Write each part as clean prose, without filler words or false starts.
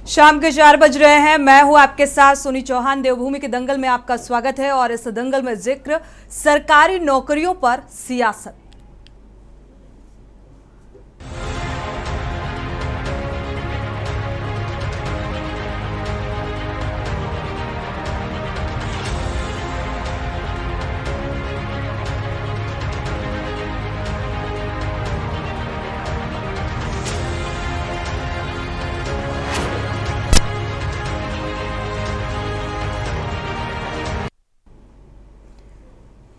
शाम के 4 बज रहे हैं। मैं हूं आपके साथ सुनी चौहान। देवभूमि के दंगल में आपका स्वागत है और इस दंगल में जिक्र सरकारी नौकरियों पर सियासत।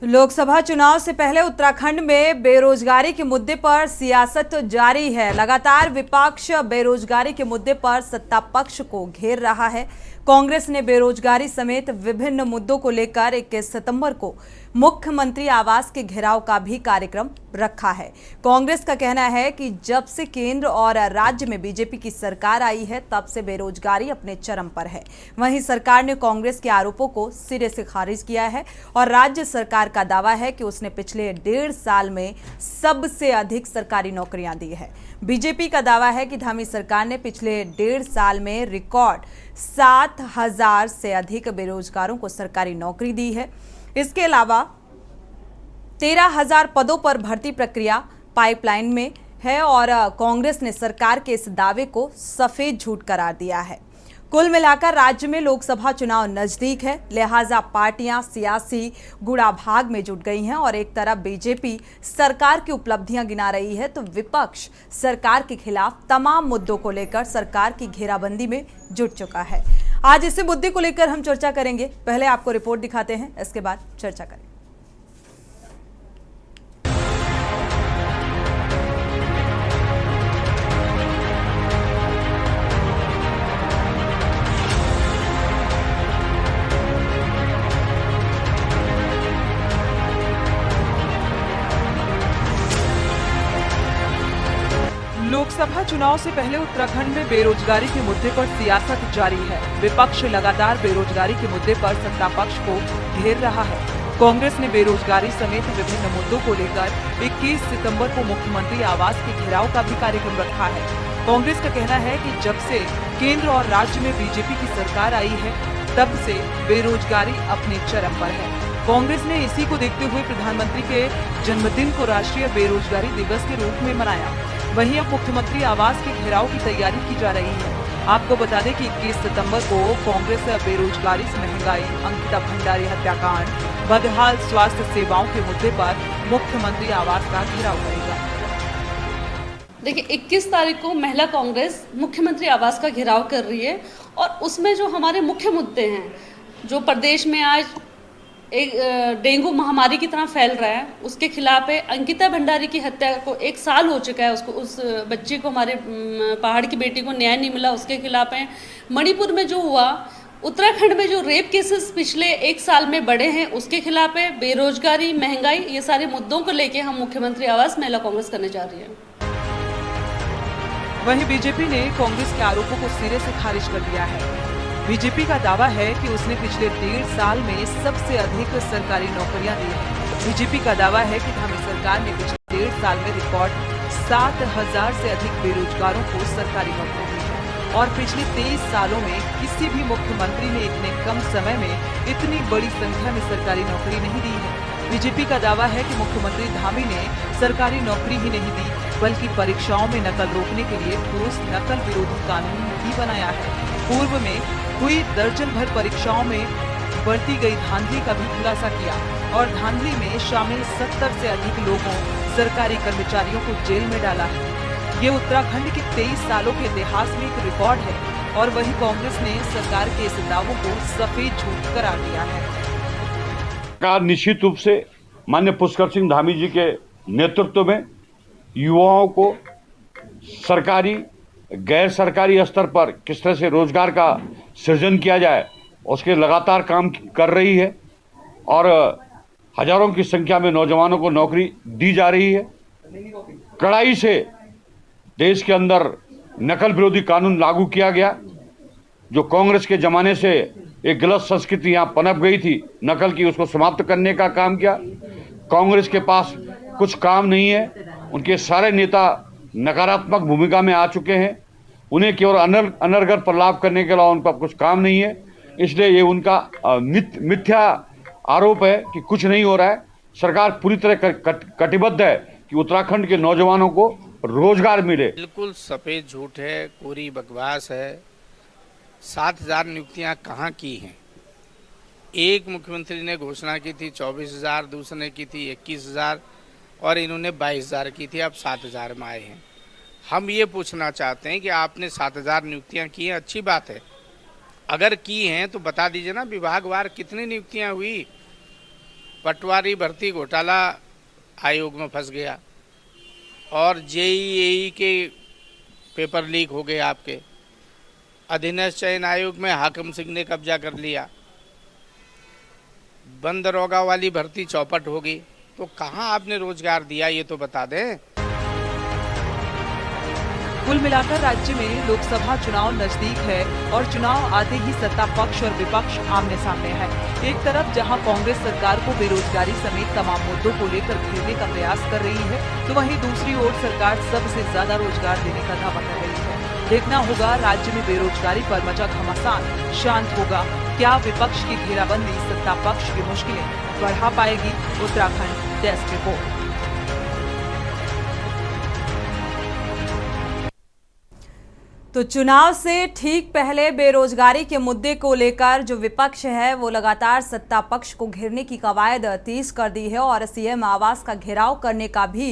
लोकसभा चुनाव से पहले उत्तराखंड में बेरोजगारी के मुद्दे पर सियासत जारी है। लगातार विपक्ष बेरोजगारी के मुद्दे पर सत्ता पक्ष को घेर रहा है। कांग्रेस ने बेरोजगारी समेत विभिन्न मुद्दों को लेकर 21 सितंबर को मुख्यमंत्री आवास के घेराव का भी कार्यक्रम रखा है। कांग्रेस का कहना है कि जब से केंद्र और राज्य में बीजेपी की सरकार आई है तब से बेरोजगारी अपने चरम पर है। वहीं सरकार ने कांग्रेस के आरोपों को सिरे से खारिज किया है और राज्य सरकार का दावा है कि उसने पिछले 1.5 साल में सबसे अधिक सरकारी नौकरियां दी है। बीजेपी का दावा है कि धामी सरकार ने पिछले 1.5 साल में रिकॉर्ड 7,000 से अधिक बेरोजगारों को सरकारी नौकरी दी है। इसके अलावा 13,000 पदों पर भर्ती प्रक्रिया पाइपलाइन में है और कांग्रेस ने सरकार के इस दावे को सफेद झूठ करार दिया है। कुल मिलाकर राज्य में लोकसभा चुनाव नजदीक है, लिहाजा पार्टियां सियासी गुड़ाभाग में जुट गई हैं और एक तरफ बीजेपी सरकार की उपलब्धियां गिना रही है तो विपक्ष सरकार के खिलाफ तमाम मुद्दों को लेकर सरकार की घेराबंदी में जुट चुका है। आज इसी मुद्दे को लेकर हम चर्चा करेंगे। पहले आपको रिपोर्ट दिखाते हैं, इसके बाद चर्चा करें। लोकसभा चुनाव से पहले उत्तराखंड में बेरोजगारी के मुद्दे पर सियासत जारी है। विपक्ष लगातार बेरोजगारी के मुद्दे पर सत्ता पक्ष को घेर रहा है। कांग्रेस ने बेरोजगारी समेत विभिन्न मुद्दों को लेकर 21 सितंबर को मुख्यमंत्री आवास के घेराव का भी कार्यक्रम रखा है। कांग्रेस का कहना है कि जब से केंद्र और राज्य में बीजेपी की सरकार आई है तब से बेरोजगारी अपने चरम पर है। कांग्रेस ने इसी को देखते हुए प्रधानमंत्री के जन्मदिन को राष्ट्रीय बेरोजगारी दिवस के रूप में मनाया। वहीं अब मुख्यमंत्री आवास के घेराव की तैयारी की जा रही है। आपको बता दें कि 21 सितंबर को कांग्रेस बेरोजगारी से महंगाई, अंकिता भंडारी हत्याकांड, बदहाल स्वास्थ्य सेवाओं के मुद्दे पर मुख्यमंत्री आवास का घेराव करेगा। देखिए 21 तारीख को महिला कांग्रेस मुख्यमंत्री आवास का घेराव कर रही है और उसमें जो हमारे मुख्य मुद्दे हैं, जो प्रदेश में आज एक डेंगू महामारी की तरह फैल रहा है, उसके खिलाफ है। अंकिता भंडारी की हत्या को 1 साल हो चुका है, उसको उस बच्चे को, हमारे पहाड़ की बेटी को न्याय नहीं मिला, उसके खिलाफ है। मणिपुर में जो हुआ, उत्तराखंड में जो रेप केसेस पिछले 1 साल में बढ़े हैं, उसके खिलाफ है। बेरोजगारी, महंगाई, ये सारे मुद्दों को लेके हम मुख्यमंत्री आवास महिला कांग्रेस करने जा रही है। वहीं बीजेपी ने कांग्रेस के आरोपों को सिरे से खारिज कर दिया है। बीजेपी का दावा है कि उसने पिछले 1.5 साल में सबसे अधिक सरकारी नौकरियां दी हैं। बीजेपी का दावा है कि धामी सरकार ने पिछले 1.5 साल में रिकॉर्ड 7,000 से अधिक बेरोजगारों को सरकारी नौकरी दी है और पिछले 23 सालों में किसी भी मुख्यमंत्री ने इतने कम समय में इतनी बड़ी संख्या में सरकारी नौकरी नहीं दी है। बीजेपी का दावा है कि मुख्यमंत्री धामी ने सरकारी नौकरी ही नहीं दी बल्कि परीक्षाओं में नकल रोकने के लिए ठोस नकल विरोधी कानून भी बनाया है। पूर्व में हुई दर्जन भर परीक्षाओं में बरती गई धांधली का भी खुलासा किया और धांधली में शामिल 70 से अधिक लोगों, सरकारी कर्मचारियों को जेल में डाला है। ये उत्तराखंड के 23 सालों के इतिहास में एक रिकॉर्ड है और वही कांग्रेस ने सरकार के इस दावों को सफेद झूठ करार दिया है। सरकार निश्चित रूप से माननीय पुष्कर सिंह धामी जी के नेतृत्व में युवाओं को सरकारी, गैर सरकारी स्तर पर किस तरह से रोजगार का सृजन किया जाए उसके लगातार काम कर रही है और हजारों की संख्या में नौजवानों को नौकरी दी जा रही है। कड़ाई से देश के अंदर नकल विरोधी कानून लागू किया गया। जो कांग्रेस के जमाने से एक गलत संस्कृति यहाँ पनप गई थी नकल की, उसको समाप्त करने का काम किया। कांग्रेस के पास कुछ काम नहीं है, उनके सारे नेता नकारात्मक भूमिका में आ चुके हैं। उन्हें केवल अनर्गल पर लाभ करने के अलावा उनका कुछ काम नहीं है। इसलिए ये उनका मिथ्या आरोप है कि कुछ नहीं हो रहा है। सरकार पूरी तरह कटिबद्ध है कि उत्तराखंड के नौजवानों को रोजगार मिले। बिल्कुल सफेद झूठ है, कोरी बकवास है। 7,000 नियुक्तियां कहाँ की हैं? एक मुख्यमंत्री ने घोषणा की थी 24,000, दूसरे ने की थी 21,000 और इन्होंने 22,000 की थी, अब 7,000 में आए हैं। हम ये पूछना चाहते हैं कि आपने 7,000 नियुक्तियां की हैं, अच्छी बात है। अगर की हैं तो बता दीजिए ना, विभागवार कितनी नियुक्तियां हुई। पटवारी भर्ती घोटाला आयोग में फंस गया और जेईई के पेपर लीक हो गए आपके। अधीनस्थ चयन आयोग में हाकिम सिंह ने कब्जा कर लिया। बंद दरोगा वाली भर्ती चौपट हो गई। तो कहाँ आपने रोजगार दिया, ये तो बता दें। कुल मिलाकर राज्य में लोकसभा चुनाव नजदीक है और चुनाव आते ही सत्ता पक्ष और विपक्ष आमने सामने है। एक तरफ जहां कांग्रेस सरकार को बेरोजगारी समेत तमाम मुद्दों को लेकर घेरने का प्रयास कर रही है, तो वहीं दूसरी ओर सरकार सबसे ज्यादा रोजगार देने का दावा कर रही है। देखना होगा राज्य में बेरोजगारी पर मचा घमासान शांत होगा। क्या विपक्ष की घेराबंदी सत्ता पक्ष की मुश्किलें बढ़ा पाएगी? Uttarakhand desk report. तो चुनाव से ठीक पहले बेरोजगारी के मुद्दे को लेकर जो विपक्ष है वो लगातार सत्ता पक्ष को घेरने की कवायद तेज कर दी है और सीएम आवास का घेराव करने का भी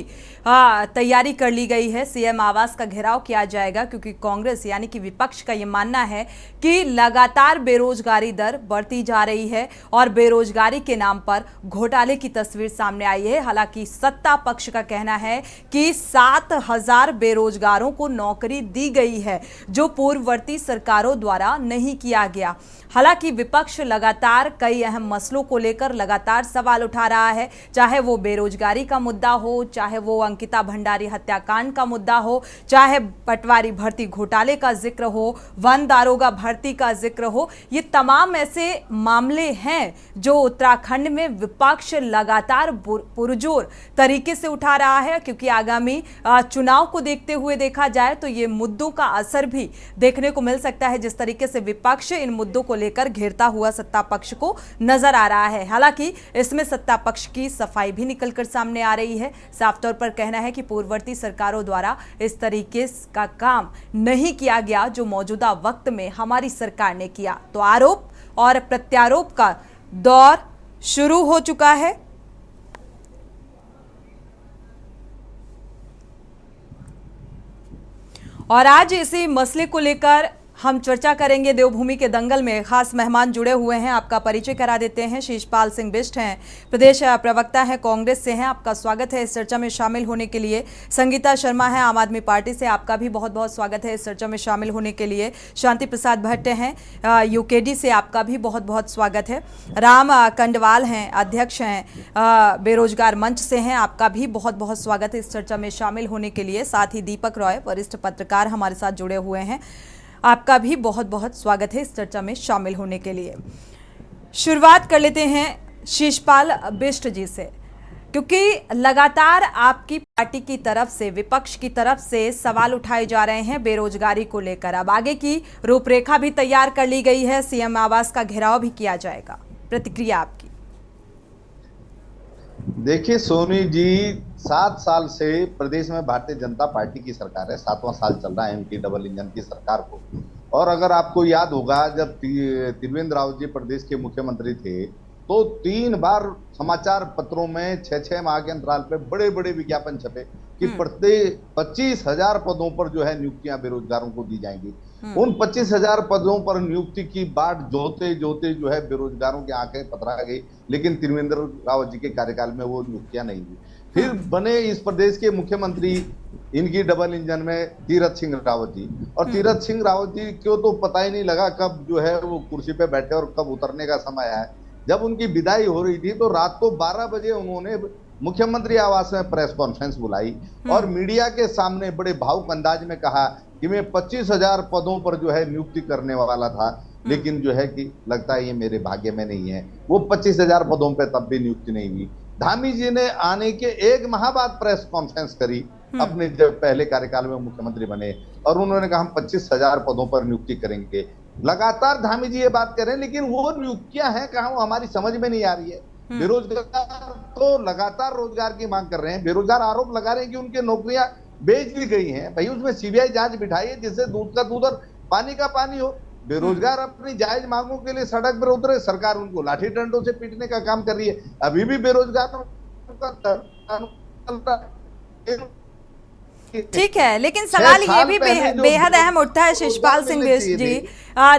तैयारी कर ली गई है। सीएम आवास का घेराव किया जाएगा क्योंकि कांग्रेस यानी कि विपक्ष का ये मानना है कि लगातार बेरोजगारी दर बढ़ती जा रही है और बेरोजगारी के नाम पर घोटाले की तस्वीर सामने आई है। हालांकि सत्ता पक्ष का कहना है कि 7,000 बेरोजगारों को नौकरी दी गई है जो पूर्ववर्ती सरकारों द्वारा नहीं किया गया। हालांकि विपक्ष लगातार कई अहम मसलों को लेकर लगातार सवाल उठा रहा है, चाहे वो बेरोजगारी का मुद्दा हो, चाहे वो अंकिता भंडारी हत्याकांड का मुद्दा हो, चाहे पटवारी भर्ती घोटाले का जिक्र हो, वन दारोगा भर्ती का जिक्र हो। ये तमाम ऐसे मामले हैं जो उत्तराखंड में विपक्ष लगातार पुरजोर तरीके से उठा रहा है, क्योंकि आगामी चुनाव को देखते हुए देखा जाए तो ये मुद्दों का असर भी देखने को मिल सकता है। जिस तरीके से विपक्ष इन मुद्दों को लेकर घेरता हुआ सत्ता पक्ष को नजर आ रहा है। हालांकि इसमें सत्ता पक्ष की सफाई भी निकलकर सामने आ रही है। साफ तौर पर कहना है कि पूर्ववर्ती सरकारों द्वारा इस तरीके का काम नहीं किया गया जो मौजूदा वक्त में हमारी सरकार ने किया। तो आरोप और प्रत्यारोप का दौर शुरू हो चुका है। और आज इसी मसले को लेकर हम चर्चा करेंगे। देवभूमि के दंगल में खास मेहमान जुड़े हुए हैं, आपका परिचय करा देते हैं। शीशपाल सिंह बिष्ट हैं, प्रदेश प्रवक्ता हैं, कांग्रेस से हैं। आपका स्वागत है इस चर्चा में शामिल होने के लिए। संगीता शर्मा है आम आदमी पार्टी से, आपका भी बहुत बहुत स्वागत है इस चर्चा में शामिल होने के लिए। शांति प्रसाद भट्ट हैं यूकेडी से, आपका भी बहुत बहुत स्वागत है। राम कंडवाल हैं, अध्यक्ष हैं बेरोजगार मंच से हैं, आपका भी बहुत बहुत स्वागत है इस चर्चा में शामिल होने के लिए। साथ ही दीपक रॉय वरिष्ठ पत्रकार हमारे साथ जुड़े हुए हैं, आपका भी बहुत बहुत स्वागत है इस चर्चा में शामिल होने के लिए। शुरुआत कर लेते हैं शीशपाल बिष्ट जी से, क्योंकि लगातार आपकी पार्टी की तरफ से, विपक्ष की तरफ से सवाल उठाए जा रहे हैं बेरोजगारी को लेकर। अब आगे की रूपरेखा भी तैयार कर ली गई है, सीएम आवास का घेराव भी किया जाएगा। प्रतिक्रिया आपकी? देखिए सोनी जी, 7 साल से प्रदेश में भारतीय जनता पार्टी की सरकार है, 7वां साल चल रहा है इनकी डबल इंजन की सरकार को। और अगर आपको याद होगा, जब त्रिवेंद्र रावत जी प्रदेश के मुख्यमंत्री थे तो 3 बार समाचार पत्रों में 6-6 माह के अंतराल पे बड़े बड़े विज्ञापन छपे कि प्रत्येक 25,000 पदों पर जो है नियुक्तियां बेरोजगारों को दी जाएंगी। उन 25,000 पदों पर नियुक्ति की बाट जोते जोते जो है बेरोजगारों की आंखें पथरा गई, लेकिन त्रिवेंद्र रावत जी के कार्यकाल में वो नियुक्तियां नहीं हुई। फिर बने इस प्रदेश के मुख्यमंत्री इनकी डबल इंजन में तीरथ सिंह रावत जी, और तीरथ सिंह रावत जी को तो पता ही नहीं लगा कब जो है वो कुर्सी पे बैठे और कब उतरने का समय आया। जब उनकी विदाई हो रही थी तो रात को 12 बजे उन्होंने मुख्यमंत्री आवास में प्रेस कॉन्फ्रेंस बुलाई और मीडिया के सामने बड़े भावुक अंदाज में कहा कि मैं 25,000 पदों पर जो है नियुक्ति करने वाला था, लेकिन जो है कि लगता है ये मेरे भाग्य में नहीं है। वो 25,000 पदों पर तब भी नियुक्ति नहीं हुई। धामी जी ने आने के 1 माह बाद प्रेस कॉन्फ्रेंस करी अपने जब पहले कार्यकाल में मुख्यमंत्री बने, और उन्होंने कहा हम 25,000 पदों पर नियुक्ति करेंगे। लगातार धामी जी ये बात कर रहे हैं, लेकिन वो नियुक्तियां हैं कहाँ, वो हमारी समझ में नहीं आ रही है। बेरोजगार तो लगातार रोजगार की मांग कर रहे हैं, बेरोजगार आरोप लगा रहे हैं कि उनकी नौकरियां बेच दी गई हैं। भाई उसमें सीबीआई जांच बिठाइए, जिससे दूध का दूध और पानी का पानी हो। बेरोजगार अपनी जायज मांगों के लिए सड़क पर उतरे, सरकार उनको लाठी डंडों से पीटने का काम कर रही है। अभी भी बेरोजगार ठीक है, लेकिन सवाल ये भी बेहद अहम उठता है शिषपाल सिंह जी।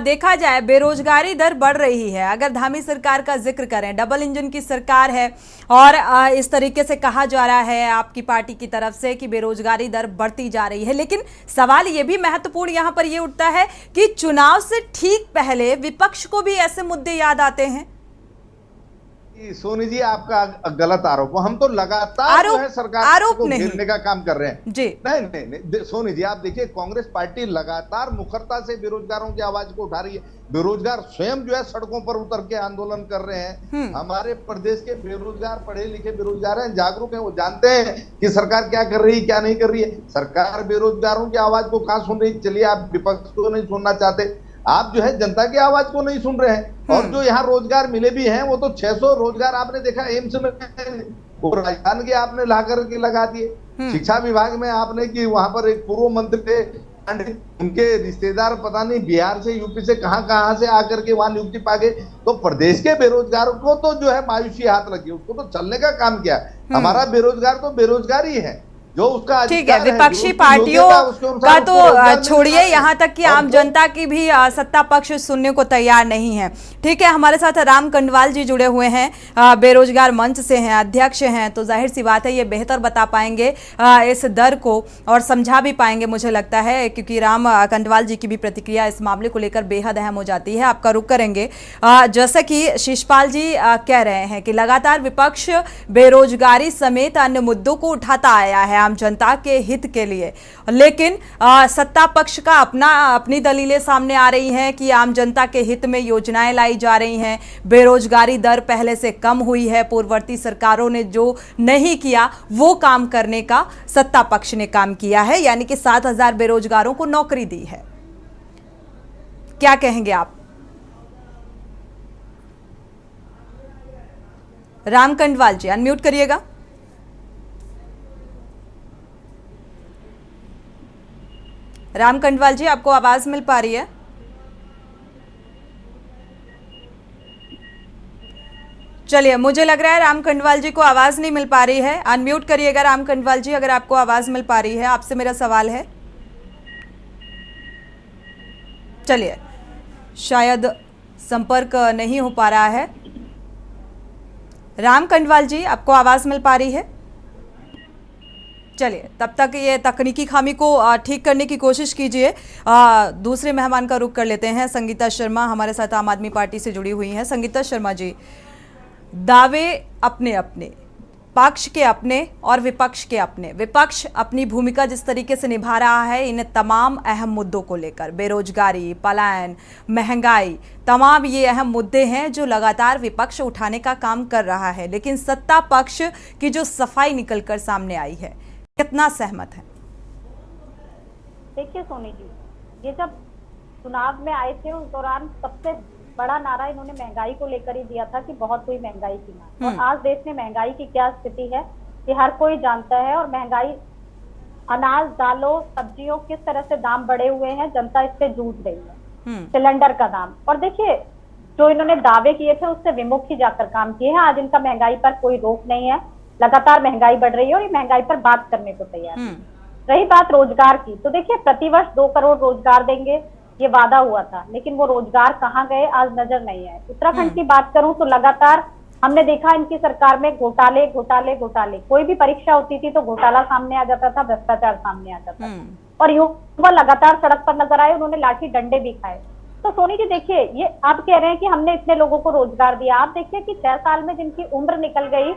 देखा जाए बेरोजगारी दर बढ़ रही है, अगर धामी सरकार का जिक्र करें, डबल इंजन की सरकार है और इस तरीके से कहा जा रहा है आपकी पार्टी की तरफ से कि बेरोजगारी दर बढ़ती जा रही है, लेकिन सवाल ये भी महत्वपूर्ण यहाँ पर ये उठता है कि चुनाव से ठीक पहले विपक्ष को भी ऐसे मुद्दे याद आते हैं। सोनी जी आपका गलत आरोप, हम तो लगातार जो है सरकार को घेरने का काम कर रहे हैं जी। नहीं, सोनी जी आप देखिए, कांग्रेस पार्टी लगातार मुखरता से बेरोजगारों की आवाज को उठा रही है। बेरोजगार स्वयं जो है सड़कों पर उतर के आंदोलन कर रहे हैं। हमारे प्रदेश के बेरोजगार, पढ़े लिखे बेरोजगार हैं, जागरूक हैं, वो जानते हैं कि सरकार क्या कर रही है, क्या नहीं कर रही है। सरकार बेरोजगारों की आवाज को कहां सुन रही। चलिए आप विपक्ष को नहीं सुनना चाहते, आप जो है जनता की आवाज को नहीं सुन रहे हैं। और जो यहाँ रोजगार मिले भी हैं, वो तो 600 रोजगार आपने देखा एम्स में, वो राजस्थान के आपने ला करके लगा दिए। शिक्षा विभाग में आपने कि वहां पर एक पूर्व मंत्री थे, उनके रिश्तेदार पता नहीं बिहार से, यूपी से, कहां से आकर के वहां नियुक्ति पा गए। तो प्रदेश के बेरोजगारों को तो जो है मायूसी हाथ लगी, उसको तो चलने का काम किया। हमारा बेरोजगार तो बेरोजगार ही है, जो उसका ठीक है। विपक्षी पार्टियों का तो छोड़िए, यहाँ तक कि आम जनता की भी सत्ता पक्ष सुनने को तैयार नहीं है। ठीक है, हमारे साथ राम कंडवाल जी जुड़े हुए हैं, बेरोजगार मंच से हैं, अध्यक्ष हैं, तो जाहिर सी बात है ये बेहतर बता पाएंगे इस दर को और समझा भी पाएंगे मुझे लगता है, क्योंकि राम कंडवाल जी की भी प्रतिक्रिया इस मामले को लेकर बेहद अहम हो जाती है। आपका रुख करेंगे। जैसा कि शिषपाल जी कह रहे हैं कि लगातार विपक्ष बेरोजगारी समेत अन्य मुद्दों को उठाता आया है आम जनता के हित के लिए, लेकिन सत्ता पक्ष का अपनी दलीलें सामने आ रही हैं कि आम जनता के हित में योजनाएं लाई जा रही हैं, बेरोजगारी दर पहले से कम हुई है, पूर्ववर्ती सरकारों ने जो नहीं किया वो काम करने का सत्ता पक्ष ने काम किया है, यानी कि 7,000 बेरोजगारों को नौकरी दी है। क्या कहेंगे आप? राम कंडवाल जी अनम्यूट करिएगा। राम कंडवाल जी आपको आवाज मिल पा रही है? चलिए, मुझे लग रहा है राम कंडवाल जी को आवाज नहीं मिल पा रही है। अनम्यूट करिएगा राम कंडवाल जी, अगर आपको आवाज मिल पा रही है। आपसे मेरा सवाल है, चलिए शायद संपर्क नहीं हो पा रहा है। राम कंडवाल जी आपको आवाज मिल पा रही है? चलिए, तब तक ये तकनीकी खामी को ठीक करने की कोशिश कीजिए। दूसरे मेहमान का रुख कर लेते हैं। संगीता शर्मा हमारे साथ आम आदमी पार्टी से जुड़ी हुई हैं। संगीता शर्मा जी, दावे अपने अपने, पक्ष के अपने और विपक्ष के अपने। विपक्ष अपनी भूमिका जिस तरीके से निभा रहा है इन तमाम अहम मुद्दों को लेकर, बेरोजगारी, पलायन, महंगाई, तमाम ये अहम मुद्दे हैं जो लगातार विपक्ष उठाने का काम कर रहा है, लेकिन सत्ता पक्ष की जो सफाई निकलकर सामने आई है, कितना सहमत है? देखिए सोनी जी, ये जब चुनाव में आए थे उस दौरान सबसे बड़ा नारा इन्होंने महंगाई को लेकर ही दिया था कि बहुत हुई महंगाई की मार। और आज देश में महंगाई की क्या स्थिति है ये हर कोई जानता है। और महंगाई, अनाज, दालों, सब्जियों, किस तरह से दाम बढ़े हुए हैं, जनता इससे जूझ रही है। सिलेंडर का दाम, और देखिए जो इन्होंने दावे किए थे उससे विमुख ही जाकर काम किए हैं। आज इनका महंगाई पर कोई रोक नहीं है, लगातार महंगाई बढ़ रही है और ये महंगाई पर बात करने को तैयार है। रही बात रोजगार की, तो देखिए प्रतिवर्ष 2 करोड़ रोजगार देंगे ये वादा हुआ था, लेकिन वो रोजगार कहाँ गए आज नजर नहीं आए। उत्तराखंड की बात करूं तो लगातार हमने देखा इनकी सरकार में घोटाले घोटाले घोटाले। कोई भी परीक्षा होती थी तो घोटाला सामने आ जाता था, भ्रष्टाचार सामने आ जाता था, और युवा लगातार सड़क पर नजर आए, उन्होंने लाठी डंडे भी खाए। तो सोनी जी देखिए, ये आप कह रहे हैं कि हमने इतने लोगों को रोजगार दिया, आप देखिए कि 6 साल में जिनकी उम्र निकल गई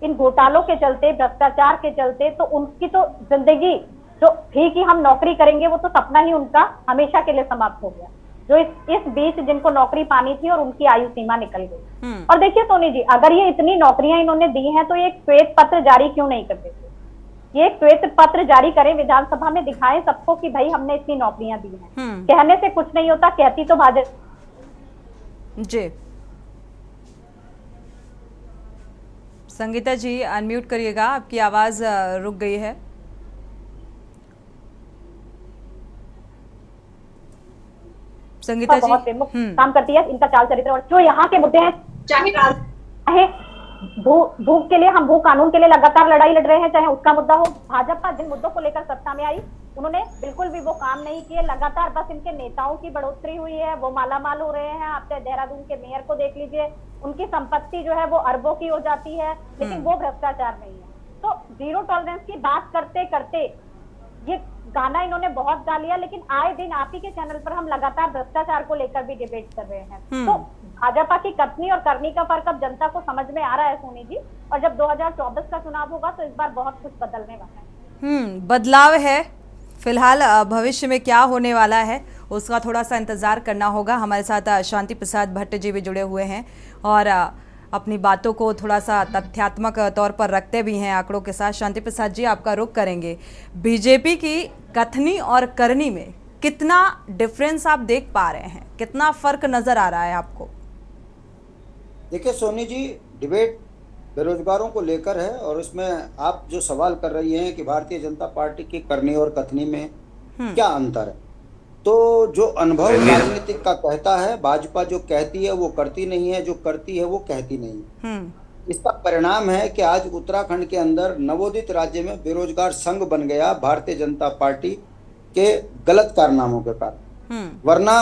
इन घोटालों के चलते, भ्रष्टाचार के चलते, तो उनकी तो जिंदगी जो थी कि हम नौकरी करेंगे वो तो सपना ही उनका हमेशा के लिए समाप्त हो गया। जो इस बीच जिनको नौकरी पानी थी और उनकी आयु सीमा निकल गई। और देखिए सोनी जी, अगर ये इतनी नौकरियां इन्होंने दी हैं तो ये एक श्वेत पत्र जारी क्यों नहीं कर देते? ये एक श्वेत पत्र जारी करें, विधानसभा में दिखाएं सबको कि भाई हमने इतनी नौकरियां दी हैं। कहने से कुछ नहीं होता, कहती तो भाजपा। जी संगीता जी अनम्यूट करिएगा, आपकी आवाज रुक गई है। संगीता जी बहुत प्रमुख काम करती है, इनका चाल चरित्र और जो यहाँ के मुद्दे हैं, चाहे भू के लिए, हम भू कानून के लिए लगातार लड़ाई लड़ रहे हैं, चाहे उसका मुद्दा हो। भाजपा जिन मुद्दों को लेकर सत्ता में आई उन्होंने बिल्कुल भी वो काम नहीं किए। लगातार बस इनके नेताओं की बढ़ोतरी हुई है, वो मालामाल हो रहे हैं। आप चाहे देहरादून के मेयर को देख लीजिए, उनकी संपत्ति जो है वो अरबों की हो जाती है, लेकिन वो भ्रष्टाचार नहीं है। तो जीरो टॉलरेंस की बात करते करते ये गाना इन्होंने बहुत गा लिया, लेकिन आए दिन आप ही के चैनल पर हम लगातार भ्रष्टाचार को लेकर भी डिबेट कर रहे हैं। तो भाजपा की कथनी और करनी का फर्क अब जनता को समझ में आ रहा है सोनी जी, और जब 2024 का चुनाव होगा तो इस बार बहुत कुछ बदलने वाला है। बदलाव है, फिलहाल भविष्य में क्या होने वाला है उसका थोड़ा सा इंतजार करना होगा। हमारे साथ शांति प्रसाद भट्ट जी भी जुड़े हुए हैं और अपनी बातों को थोड़ा सा तथ्यात्मक तौर पर रखते भी हैं आंकड़ों के साथ। शांति प्रसाद जी, आपका रुख करेंगे, बीजेपी की कथनी और करनी में कितना डिफरेंस आप देख पा रहे हैं, कितना फर्क नजर आ रहा है आपको? देखिए सोनी जी, डिबेट बेरोजगारों को लेकर है और उसमें आप जो सवाल कर रही हैं कि भारतीय जनता पार्टी की करनी और कथनी में क्या अंतर है, तो जो अनुभव राजनीतिक का कहता है, भाजपा जो कहती है वो करती नहीं है, जो करती है वो कहती नहीं है। इसका परिणाम है कि आज उत्तराखंड के अंदर नवोदित राज्य में बेरोजगार संघ बन गया भारतीय जनता पार्टी के गलत कारनामों के कारण। वरना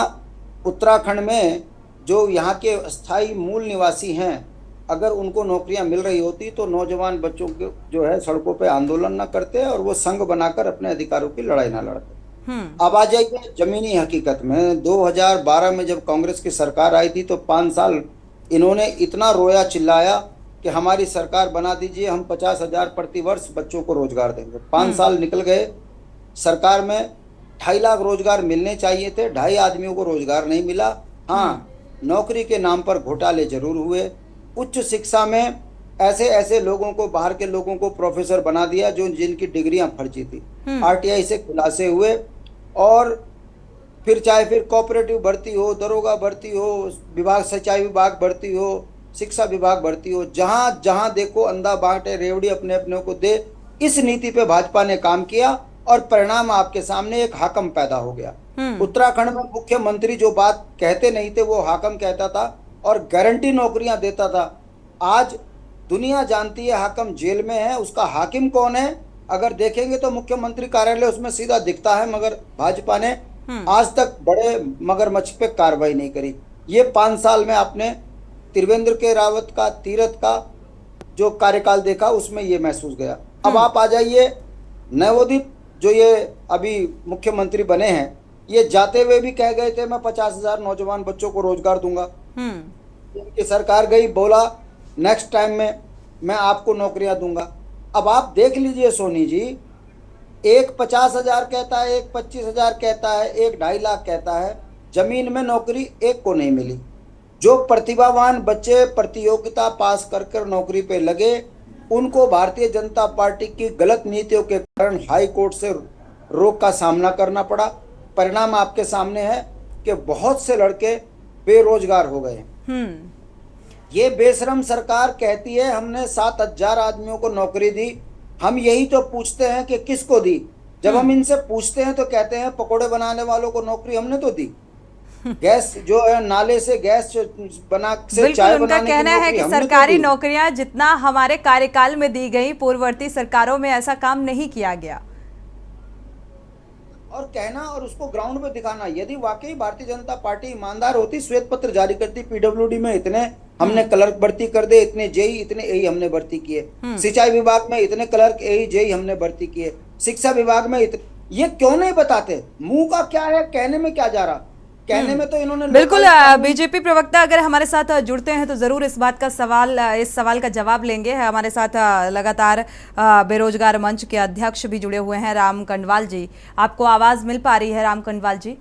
उत्तराखंड में जो यहाँ के स्थायी मूल निवासी हैं, अगर उनको नौकरियां मिल रही होती तो नौजवान बच्चों के जो है सड़कों पे आंदोलन न करते और वो संघ बनाकर अपने अधिकारों की लड़ाई ना लड़ते। अब आ जाइए जमीनी हकीकत में। 2012 में जब कांग्रेस की सरकार आई थी तो 5 साल इन्होंने इतना रोया चिल्लाया कि हमारी सरकार बना दीजिए, हम 50,000 प्रति वर्ष बच्चों को रोजगार देंगे। 5 साल निकल गए, सरकार में 2.5 लाख रोजगार मिलने चाहिए थे, 2.5 आदमियों को रोजगार नहीं मिला। हाँ, नौकरी के नाम पर घोटाले जरूर हुए। उच्च शिक्षा में ऐसे लोगों को, बाहर के लोगों को प्रोफेसर बना दिया जो जिनकी डिग्रियां फर्जी थी। आरटीआई से खुलासे हुए और फिर चाहे फिर कोऑपरेटिव भर्ती हो, दरोगा भर्ती हो, विभाग सिंचाई विभाग भर्ती हो, शिक्षा विभाग भर्ती हो, जहां जहां देखो अंधा बांटे रेवड़ी अपने अपने को दे। इस नीति पे भाजपा ने काम किया और परिणाम आपके सामने, एक हाकम पैदा हो गया। उत्तराखंड में मुख्यमंत्री जो बात कहते नहीं थे वो हाकम कहता था और गारंटी नौकरियां देता था। आज दुनिया जानती है हाकम जेल में है, उसका हाकिम कौन है अगर देखेंगे तो मुख्यमंत्री कार्यालय उसमें सीधा दिखता है, मगर भाजपा ने आज तक बड़े मगरमच्छ पे कार्रवाई नहीं करी। ये 5 साल में आपने त्रिवेंद्र के रावत का, तीरथ का जो कार्यकाल देखा उसमें ये महसूस गया। अब आप आ जाइए नवोदित जो ये अभी मुख्यमंत्री बने हैं, ये जाते हुए भी कह गए थे मैं 50,000 नौजवान बच्चों को रोजगार दूंगा। इनकी सरकार गई, बोला नेक्स्ट टाइम में मैं आपको नौकरियां दूंगा। अब आप देख लीजिए सोनी जी, एक 50,000 कहता है, एक 25,000 कहता है, एक 2.5 लाख कहता है, जमीन में नौकरी एक को नहीं मिली। जो प्रतिभावान बच्चे प्रतियोगिता पास कर नौकरी पे लगे, उनको भारतीय जनता पार्टी की गलत नीतियों के कारण हाई कोर्ट से रोक का सामना करना पड़ा। परिणाम आपके सामने है कि बहुत से लड़के बेरोजगार हो गए। ये बेशरम सरकार कहती है हमने 7,000 आदमियों को नौकरी दी। हम यही तो पूछते हैं कि किसको दी। जब हम इनसे पूछते हैं तो कहते हैं पकोड़े बनाने वालों को नौकरी हमने तो दी। गैस जो है नाले से गैस बना से चाय बनाने की कहना है कि सरकारी नौकरियां जितना हमारे कार्यकाल में दी गई, पूर्ववर्ती सरकारों में ऐसा काम नहीं किया गया। और कहना और उसको ग्राउंड पे दिखाना। यदि वाकई भारतीय जनता पार्टी ईमानदार होती, श्वेत पत्र जारी करती, पीडब्ल्यूडी में इतने हमने क्लर्क भर्ती कर दे, इतने जेई, इतने एई हमने भर्ती किए, सिंचाई विभाग में इतने क्लर्क एई जेई हमने भर्ती किए, शिक्षा विभाग में ये क्यों नहीं बताते? मुंह का क्या है, कहने में क्या जा रहा? कहने में तो इन्होंने बिल्कुल। बीजेपी प्रवक्ता अगर हमारे साथ जुड़ते हैं तो जरूर इस सवाल का जवाब लेंगे। हमारे साथ लगातार बेरोजगार मंच के अध्यक्ष भी जुड़े हुए हैं, राम कंडवाल जी। आपको आवाज मिल पा रही है राम कंडवाल जी?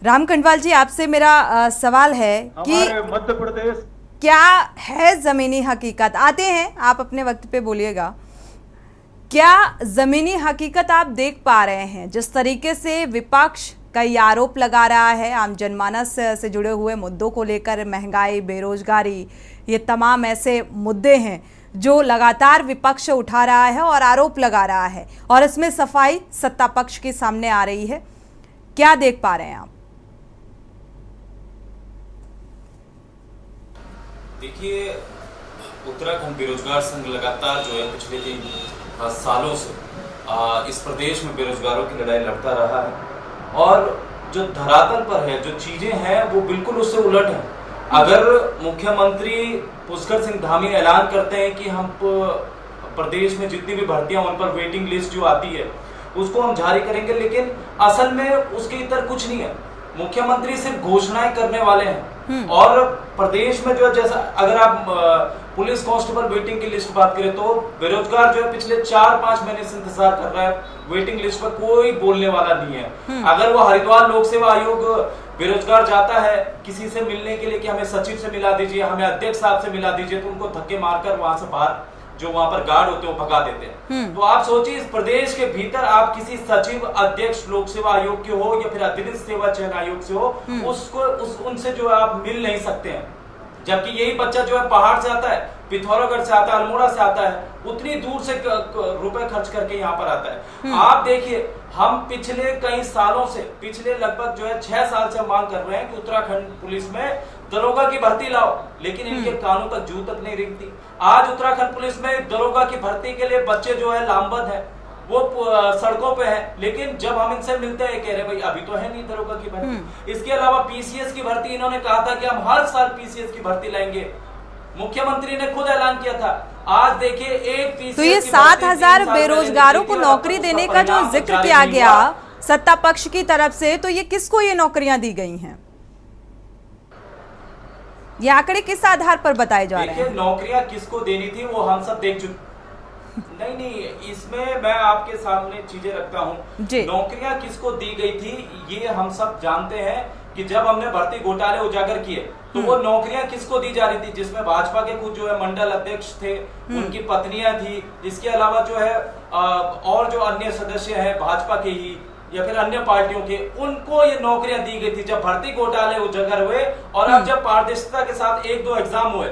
राम कंडवाल जी, आपसे मेरा सवाल है कि मध्य प्रदेश क्या है जमीनी हकीकत? आते हैं, आप अपने वक्त पे बोलिएगा। क्या जमीनी हकीकत आप देख पा रहे हैं? जिस तरीके से विपक्ष कई आरोप लगा रहा है आम जनमानस से जुड़े हुए मुद्दों को लेकर, महंगाई, बेरोजगारी, ये तमाम ऐसे मुद्दे हैं जो लगातार विपक्ष उठा रहा है और आरोप लगा रहा है, और इसमें सफाई सत्ता पक्ष के सामने आ रही है। क्या देख पा रहे हैं आप? देखिए, उत्तराखंड बेरोजगार संघ लगातार जो है पिछले 3 सालों से इस प्रदेश में बेरोजगारों की लड़ाई लड़ता रहा है, और जो धरातल पर है, जो चीजें हैं वो बिल्कुल उससे उलट है। अगर मुख्यमंत्री पुष्कर सिंह धामी ऐलान करते हैं कि हम प्रदेश में जितनी भी भर्तियां उन पर वेटिंग लिस्ट जो आती है उसको हम जारी करेंगे, लेकिन असल में उसके इतर कुछ नहीं है। मुख्यमंत्री सिर्फ घोषणाएं करने वाले हैं, और प्रदेश में जो जैसा अगर आप पुलिस कांस्टेबल वेटिंग की लिस्ट बात करें तो बेरोजगार जो है पिछले 4-5 महीने से इंतजार कर रहा है, वेटिंग लिस्ट पर कोई बोलने वाला नहीं है। अगर वो हरिद्वार लोक सेवा आयोग बेरोजगार जाता है किसी से मिलने के लिए कि हमें सचिव से मिला दीजिए, हमें अध्यक्ष साहब से मिला दीजिए, तो उनको धक्के मारकर वहां से बाहर जो वहां पर गार्ड होते हैं वो भगा देते हैं। तो आप सोचिए, इस प्रदेश के भीतर आप किसी सचिव, अध्यक्ष लोक सेवा आयोग के हो या फिर अधीनस्थ सेवा चयन आयोग से हो, उसको उनसे जो है आप मिल नहीं सकते हैं। जबकि यही बच्चा जो है पहाड़ से आता है, पिथौरागढ़ से आता है, अल्मोड़ा से आता है, उतनी दूर से रुपए खर्च करके यहाँ पर आता है। आप देखिए, हम पिछले कई सालों से, पिछले लगभग जो है 6 साल से मांग कर रहे हैं कि उत्तराखंड पुलिस में दरोगा की भर्ती लाओ, लेकिन इनके कानों तक जू तक नहीं रेंगती। आज उत्तराखंड पुलिस में दरोगा की भर्ती के लिए बच्चे जो है लामबंद है, वो सड़कों पे है, लेकिन जब हम इनसे मिलते हैं कह रहे भाई अभी तो है नहीं दरोगा की भर्ती। इसके अलावा पीसीएस की भर्ती इन्होंने कहा था कि हम हर साल पीसीएस की भर्ती लाएंगे, मुख्यमंत्री ने खुद ऐलान किया था। आज देखिए, एक पीसीएस तो ये 7,000 बेरोजगारों को नौकरी देने का जो जिक्र किया गया सत्ता पक्ष की तरफ से, तो ये किसको ये नौकरियां दी गई हैं? ये आंकड़े किस आधार पर बताए जा रहे हैं? नौकरियां किसको देनी थी वो हम सब देख चुके। नहीं, इसमें मैं आपके सामने चीजें रखता हूँ। नौकरियां किसको दी गई थी ये हम सब जानते हैं कि जब हमने भर्ती घोटाले उजागर किए तो वो नौकरियां किसको दी जा रही थी, जिसमें भाजपा के कुछ जो है मंडल अध्यक्ष थे, उनकी पत्नियां थी, इसके अलावा जो है और जो अन्य सदस्य हैं भाजपा के ही या फिर अन्य पार्टियों के, उनको ये नौकरियां दी गई थी जब भर्ती घोटाले उजागर हुए। और अब जब पारदर्शिता के साथ 1-2 एग्जाम हुए,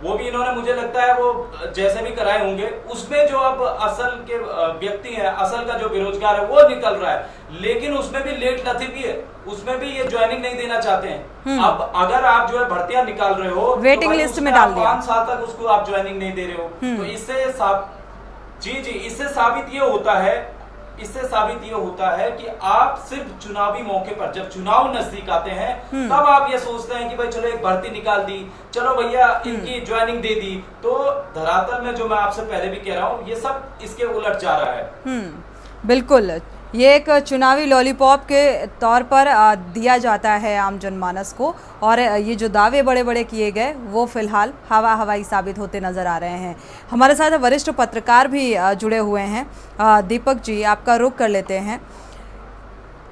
वो भी इन्होंने मुझे लगता है वो जैसे भी कराए होंगे, उसमें जो अब असल के व्यक्ति है, असल का जो बेरोजगार है वो निकल रहा है, लेकिन उसमें भी लेट लथी भी है, उसमें भी ये ज्वाइनिंग नहीं देना चाहते हैं। अब अगर आप जो है भर्तियां निकाल रहे हो, वेटिंग लिस्ट में डाल दिया, 5 साल तक उसको आप ज्वाइनिंग नहीं दे रहे हो, तो इससे इससे साबित ये होता है कि आप सिर्फ चुनावी मौके पर, जब चुनाव नजदीक आते हैं तब आप ये सोचते हैं कि भाई चलो एक भर्ती निकाल दी, चलो भैया इनकी ज्वाइनिंग दे दी। तो धरातल में जो मैं आपसे पहले भी कह रहा हूँ, ये सब इसके उलट जा रहा है। बिल्कुल, ये एक चुनावी लॉलीपॉप के तौर पर दिया जाता है आम जनमानस को, और ये जो दावे बड़े बड़े किए गए वो फिलहाल हवाई साबित होते नज़र आ रहे हैं। हमारे साथ वरिष्ठ पत्रकार भी जुड़े हुए हैं। दीपक जी, आपका रुख कर लेते हैं।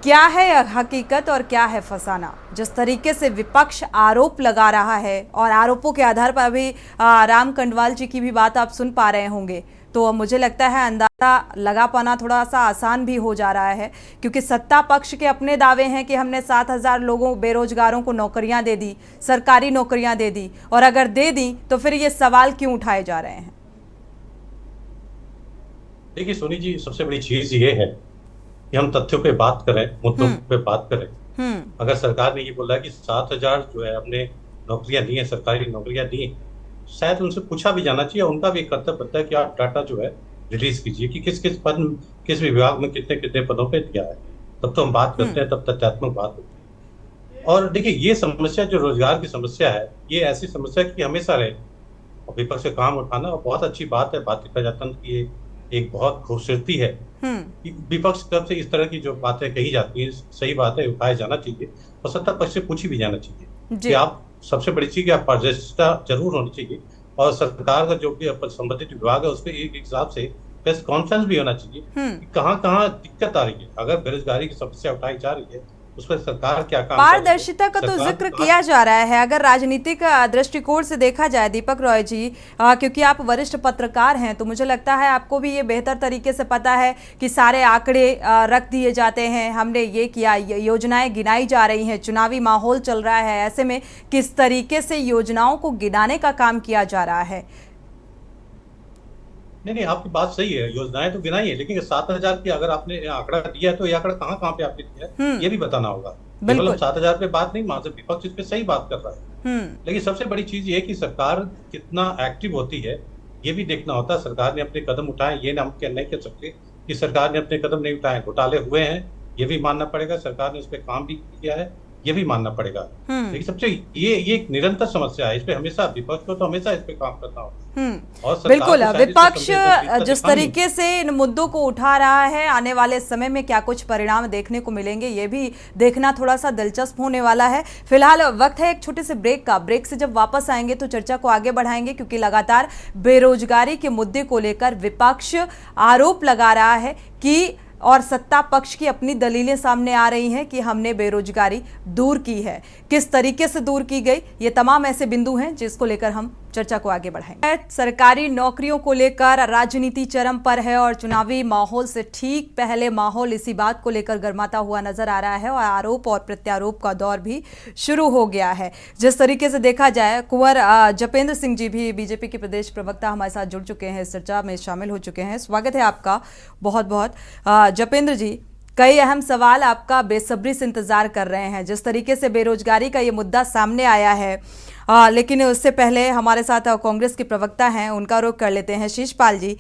क्या है हकीकत और क्या है फसाना? जिस तरीके से विपक्ष आरोप लगा रहा है, और आरोपों के आधार पर अभी राम कंडवाल जी की भी बात आप सुन पा रहे होंगे, तो मुझे लगता है अंदाज़ा लगा पाना थोड़ा सा आसान भी हो जा रहा है, क्योंकि सत्ता पक्ष के अपने दावे हैं कि हमने 7,000 लोगों बेरोजगारों को नौकरियां दे दी, सरकारी नौकरियां दे दी, और अगर दे दी तो फिर ये सवाल क्यों उठाए जा रहे हैं? देखिए सोनी जी, सबसे बड़ी चीज ये है कि हम तथ्यों पे बात करें, मुद्दों पे बात करें। अगर सरकार ने ये बोला कि 7,000 जो है हमने नौकरियां दी हैं, सरकारी नौकरियां दी, शायद उनसे पूछा भी जाना चाहिए, उनका भी कर्तव्य बनता है कि आप डाटा जो है रिलीज कीजिए कि किस विभाग में कितने पदों पे दिया है, तब तो हम बात करते हैं, तब तथ्यात्मक बात होती है। और देखिए, ये समस्या जो रोजगार की समस्या है, ये ऐसी समस्या की हमेशा रहे, विपक्ष से काम उठाना और बहुत अच्छी बात है। भारतीय प्रजातंत्र की एक बहुत खूबसूरती है कि विपक्ष की तरफ से इस तरह की जो बातें कही जाती हैं, सही बात है, उठाया जाना चाहिए, और सत्ता पक्ष से पूछी भी जाना चाहिए कि आप, सबसे बड़ी चीज आप पारदर्शिता जरूर होनी चाहिए, और सरकार का जो भी संबंधित विभाग है उसके एक हिसाब से प्रेस कॉन्फ्रेंस भी होना चाहिए कि कहाँ दिक्कत आ रही है। अगर बेरोजगारी की समस्या उठाई जा रही है, उस पर सरकार क्या काम पारदर्शिता का तो सरकार जिक्र तो किया जा रहा है। अगर राजनीतिक दृष्टिकोण से देखा जाए दीपक रॉय जी, क्योंकि आप वरिष्ठ पत्रकार हैं, तो मुझे लगता है आपको भी ये बेहतर तरीके से पता है कि सारे आंकड़े रख दिए जाते हैं, हमने ये किया, योजनाएं गिनाई जा रही हैं, चुनावी माहौल चल रहा है, ऐसे में किस तरीके से योजनाओं को गिनाने का काम किया जा रहा है। नहीं, आपकी बात सही है, योजनाएं तो गिनाई है, लेकिन 7,000 की अगर आपने आंकड़ा दिया है तो ये आंकड़ा कहाँ पे आपने दिया है ये भी बताना होगा। केवल 7,000 पे बात नहीं, वहां से विपक्ष इस पे सही बात कर रहा है, लेकिन सबसे बड़ी चीज ये है कि सरकार कितना एक्टिव होती है ये भी देखना होता है। सरकार ने अपने कदम उठाए, ये हम नहीं कह सकते कि सरकार ने अपने कदम नहीं उठाए, घोटाले हुए हैं ये भी मानना पड़ेगा, सरकार ने उस पर काम भी किया है ये भी मानना पड़ेगा। लेकिन सबसे ये एक निरंतर समस्या है, इस पे हमेशा विपक्ष को तो हमेशा इस पे काम करना होगा। और बिल्कुल, विपक्ष जिस तरीके से इन मुद्दों को उठा रहा है, आने वाले समय में क्या कुछ परिणाम देखने को मिलेंगे ये भी देखना थोड़ा सा दिलचस्प होने वाला है। फिलहाल वक्त है एक छोटे से ब्रेक का। ब्रेक से जब वापस आएंगे तो चर्चा को आगे बढ़ाएंगे, क्योंकि लगातार बेरोजगारी के मुद्दे को लेकर विपक्ष आरोप लगा रहा है कि, और सत्ता पक्ष की अपनी दलीलें सामने आ रही हैं कि हमने बेरोजगारी दूर की है। किस तरीके से दूर की गई, ये तमाम ऐसे बिंदु हैं जिसको लेकर हम चर्चा को आगे बढ़ाएंगे। सरकारी नौकरियों को लेकर राजनीति चरम पर है और चुनावी माहौल से ठीक पहले माहौल इसी बात को लेकर गर्माता हुआ नजर आ रहा है और आरोप और प्रत्यारोप का दौर भी शुरू हो गया है। जिस तरीके से देखा जाए, कुंवर जपेंद्र सिंह जी भी बीजेपी के प्रदेश प्रवक्ता हमारे साथ जुड़ चुके हैं, इस चर्चा में शामिल हो चुके हैं। स्वागत है आपका बहुत बहुत। जपेंद्र जी, कई अहम सवाल आपका बेसब्री से इंतजार कर रहे हैं। जिस तरीके से बेरोजगारी का ये मुद्दा सामने आया है, लेकिन उससे पहले हमारे साथ कांग्रेस के प्रवक्ता हैं, उनका रुख कर लेते हैं। शीशपाल जी,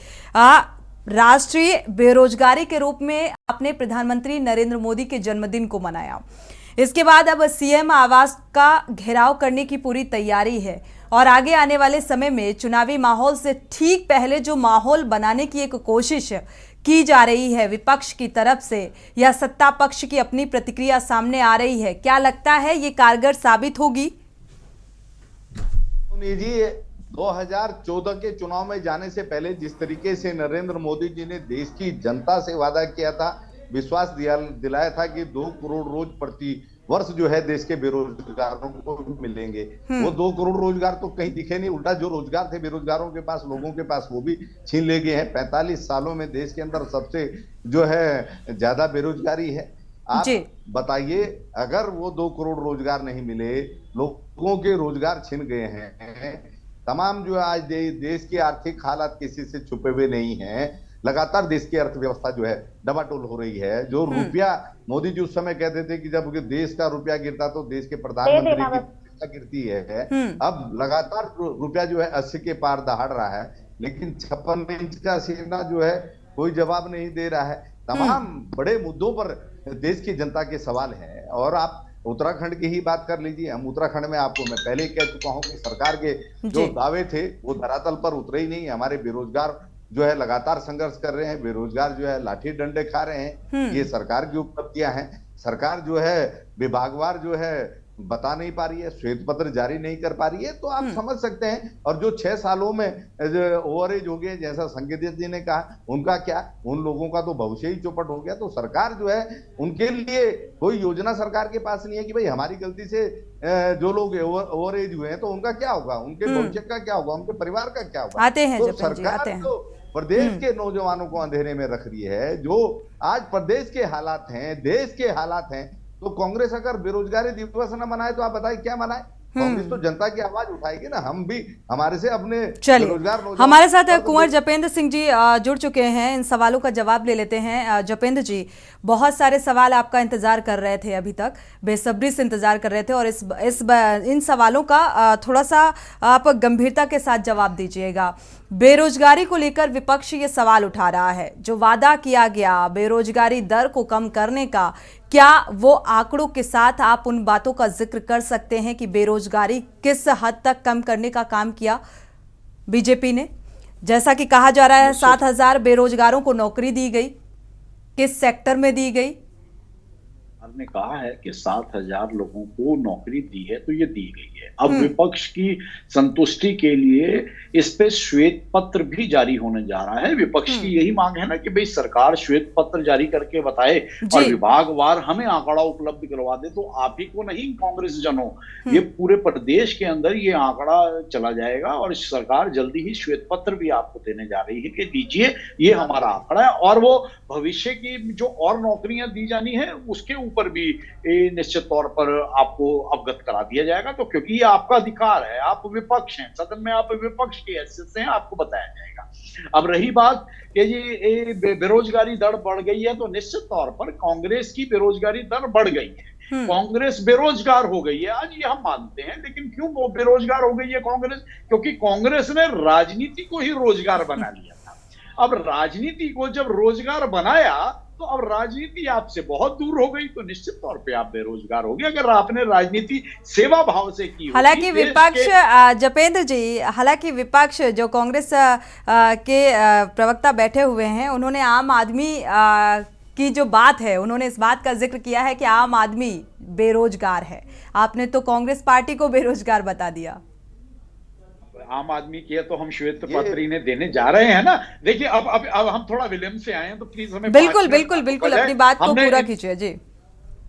राष्ट्रीय बेरोजगारी के रूप में आपने प्रधानमंत्री नरेंद्र मोदी के जन्मदिन को मनाया, इसके बाद अब सीएम आवास का घेराव करने की पूरी तैयारी है और आगे आने वाले समय में चुनावी माहौल से ठीक पहले जो माहौल बनाने की एक कोशिश की जा रही है विपक्ष की तरफ से, या सत्ता पक्ष की अपनी प्रतिक्रिया सामने आ रही है, क्या लगता है ये कारगर साबित होगी? जी, 2014 के चुनाव में जाने से पहले जिस तरीके से नरेंद्र मोदी जी ने देश की जनता से वादा किया था, विश्वास दिलाया था कि 2 करोड़ रोज प्रति वर्ष जो है देश के बेरोजगारों को मिलेंगे, वो 2 करोड़ रोजगार तो कहीं दिखे नहीं, उल्टा जो रोजगार थे बेरोजगारों के पास, लोगों के पास, वो भी छीन ले गए हैं। 45 सालों में देश के अंदर सबसे जो है ज्यादा बेरोजगारी है। आप बताइए, अगर वो 2 करोड़ रोजगार नहीं मिले, लोगों के रोजगार छिन गए हैं, तमाम जो आज देश की आर्थिक हालात किसी से छुपे हुए नहीं है, लगातार देश की अर्थव्यवस्था जो है डबाटोल हो रही है। जो रुपया मोदी जी उस समय कहते थे कि जब देश का रुपया गिरता तो देश के प्रधानमंत्री की प्रतिष्ठा गिरती है, अब लगातार रुपया जो है 80 के पार दहाड़ रहा है, लेकिन 56 इंच का सीना जो है कोई जवाब नहीं दे रहा है। तमाम बड़े मुद्दों पर देश की जनता के सवाल हैं। और आप उत्तराखंड की ही बात कर लीजिए, हम उत्तराखंड में आपको मैं पहले ही कह चुका हूं कि सरकार के जो दावे थे वो धरातल पर उतरे ही नहीं। हमारे बेरोजगार जो है लगातार संघर्ष कर रहे हैं, बेरोजगार जो है लाठी डंडे खा रहे हैं, ये सरकार की उपलब्धियां हैं। सरकार जो है विभागवार जो है बता नहीं पा रही है, श्वेत पत्र जारी नहीं कर पा रही है, तो आप समझ सकते हैं। और जो 6 सालों में ओवरेज हो गए, जैसा संगीत जी ने कहा, उनका क्या, उन लोगों का तो भविष्य ही चौपट हो गया। तो सरकार जो है, उनके लिए कोई योजना सरकार के पास नहीं है कि भाई हमारी गलती से जो लोग ओवरेज हुए हैं तो उनका क्या होगा, उनके भविष्य का क्या होगा, उनके परिवार का क्या होगा। आते हैं तो सरकार तो प्रदेश के नौजवानों को अंधेरे में रख रही है। जो आज प्रदेश के हालात हैं, देश के हालात हैं, तो कांग्रेस अगर बेरोजगारी दिवस न मनाए तो आप बताइए क्या मनाए? कांग्रेस तो जनता की आवाज उठाएगी ना। हम भी हमारे से अपने बेरोजगार हमारे साथ कुंवर जपेंद्र सिंह जी जुड़ चुके हैं, इन सवालों का जवाब ले लेते हैं। जपेंद्र जी, बहुत सारे सवाल आपका इंतजार कर रहे थे, अभी तक बेसब्री से इंतजार कर रहे थे, और इन सवालों का थोड़ा सा आप गंभीरता के साथ जवाब दीजिएगा। बेरोजगारी को लेकर विपक्ष ये सवाल उठा रहा है, जो वादा किया गया बेरोजगारी दर को कम करने का, क्या वो आंकड़ों के साथ आप उन बातों का जिक्र कर सकते हैं कि बेरोजगारी किस हद तक कम करने का काम किया बीजेपी ने? जैसा कि कहा जा रहा है 7,000 बेरोजगारों को नौकरी दी गई, किस सेक्टर में दी गई? सरकार ने कहा है कि 7,000 लोगों को नौकरी दी है तो ये दी गई है। अब विपक्ष की संतुष्टि के लिए इस पे श्वेत पत्र भी जारी होने जा रहा है। विपक्ष की यही मांग है ना कि भाई सरकार श्वेत पत्र जारी करके बताए और विभागवार हमें आंकड़ा उपलब्ध करवा दे, तो आप ही को नहीं कांग्रेस जनों, ये पूरे प्रदेश के अंदर ये आंकड़ा चला जाएगा और सरकार जल्दी ही श्वेत पत्र भी आपको देने जा रही है कि लीजिए ये हमारा आंकड़ा है। और वो भविष्य की जो और नौकरियां दी जानी है उसके ऊपर भी निश्चित तौर पर आपको अवगत करा दिया जाएगा। तो क्योंकि ये आपका अधिकार है, आप विपक्ष हैं, सदन में आप विपक्ष की हैसियत से हैं, आपको बताया जाएगा। अब रही बात कि ये बेरोजगारी दर बढ़ गई है, तो निश्चित तौर पर कांग्रेस की बेरोजगारी दर बढ़ गई है, कांग्रेस बेरोजगार हो गई है, आज ये हम मानते हैं। लेकिन क्यों वो बेरोजगार हो गई है कांग्रेस? क्योंकि कांग्रेस ने राजनीति को ही रोजगार बना लिया था। अब राजनीति को जब रोजगार बनाया तो अब राजनीति आपसे बहुत दूर हो गई, तो निश्चित तौर पे आप बेरोजगार हो गए। अगर आपने राजनीति सेवा भाव से की, हालांकि विपक्ष जपेंद्र जी, हालांकि विपक्ष जो कांग्रेस के प्रवक्ता बैठे हुए हैं, उन्होंने आम आदमी की जो बात है, उन्होंने इस बात का जिक्र किया है कि आम आदमी बेरोजगार है। आपने तो कांग्रेस पार्टी को बेरोजगार बता दिया। आम आदमी की है तो हम श्वेत पत्र इन्हें देने जा रहे हैं ना। देखिए अब हम थोड़ा विलंब से आए हैं, तो प्लीज हमें बिल्कुल अपनी बात को पूरा कीजिए जी।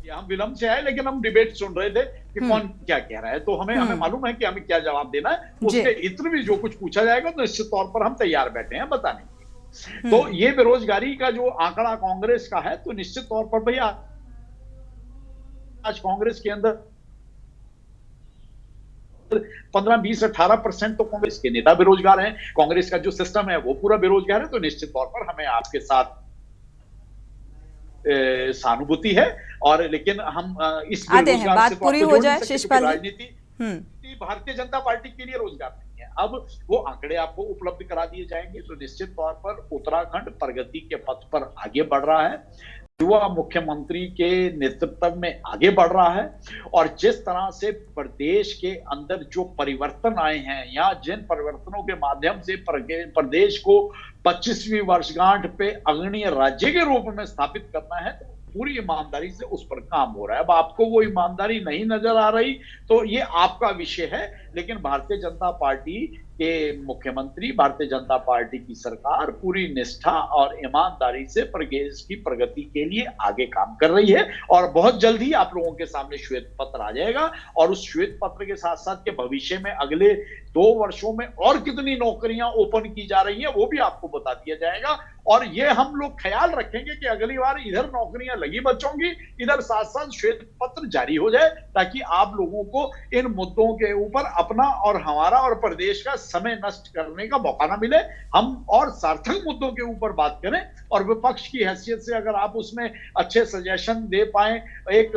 हम विलंब से आए लेकिन हम डिबेट सुन रहे थे कि कौन क्या कह रहा है, तो हमें मालूम है कि हमें क्या जवाब देना है। उसके इत्र भी जो कुछ पूछा जाएगा तो निश्चित तौर पर हम तैयार बैठे हैं बताने के। तो ये बेरोजगारी का जो आंकड़ा कांग्रेस का है, तो निश्चित तौर पर भैया आज कांग्रेस के अंदर 15, 20, 18% तो कांग्रेस के नेता बेरोजगार हैं। कांग्रेस का जो सिस्टम है वो पूरा बेरोजगार है। तो निश्चित तौर पर हमें आपके साथ सहानुभूति है, और लेकिन हम इस बेरोजगार बात पूरी हो जाए शिषपाल, राजनीति भारतीय जनता पार्टी के लिए रोजगार नहीं है। अब वो आंकड़े आपको उपलब्ध करा दिए जाएंगे। तो निश्चित तौर पर उत्तराखंड प्रगति के पथ पर आगे बढ़ रहा है, युवा मुख्यमंत्री के नेतृत्व में आगे बढ़ रहा है। और जिस तरह से प्रदेश के अंदर जो परिवर्तन आए हैं, या जिन परिवर्तनों के माध्यम से प्रदेश को 25वीं वर्षगांठ पे अग्रणीय राज्य के रूप में स्थापित करना है, तो पूरी ईमानदारी से उस पर काम हो रहा है। अब आपको वो ईमानदारी नहीं नजर आ रही तो ये आपका विषय है, लेकिन भारतीय जनता पार्टी के मुख्यमंत्री, भारतीय जनता पार्टी की सरकार पूरी निष्ठा और ईमानदारी से प्रदेश की प्रगति के लिए आगे काम कर रही है। और बहुत जल्द ही आप लोगों के सामने श्वेत पत्र आ जाएगा, और उस श्वेत पत्र के साथ साथ के भविष्य में अगले 2 वर्षों में और कितनी नौकरियां ओपन की जा रही है वो भी आपको बता दिया जाएगा। और ये हम लोग ख्याल रखेंगे कि अगली बार इधर नौकरियां लगी बच्चों की, इधर साथ साथ श्वेत पत्र जारी हो जाए, ताकि आप लोगों को इन मुद्दों के ऊपर अपना और हमारा और प्रदेश का समय नष्ट करने का मौका ना मिले। हम और सार्थक मुद्दों के ऊपर बात करें, और विपक्ष की हैसियत से अगर आप उसमें अच्छे सजेशन दे पाए, एक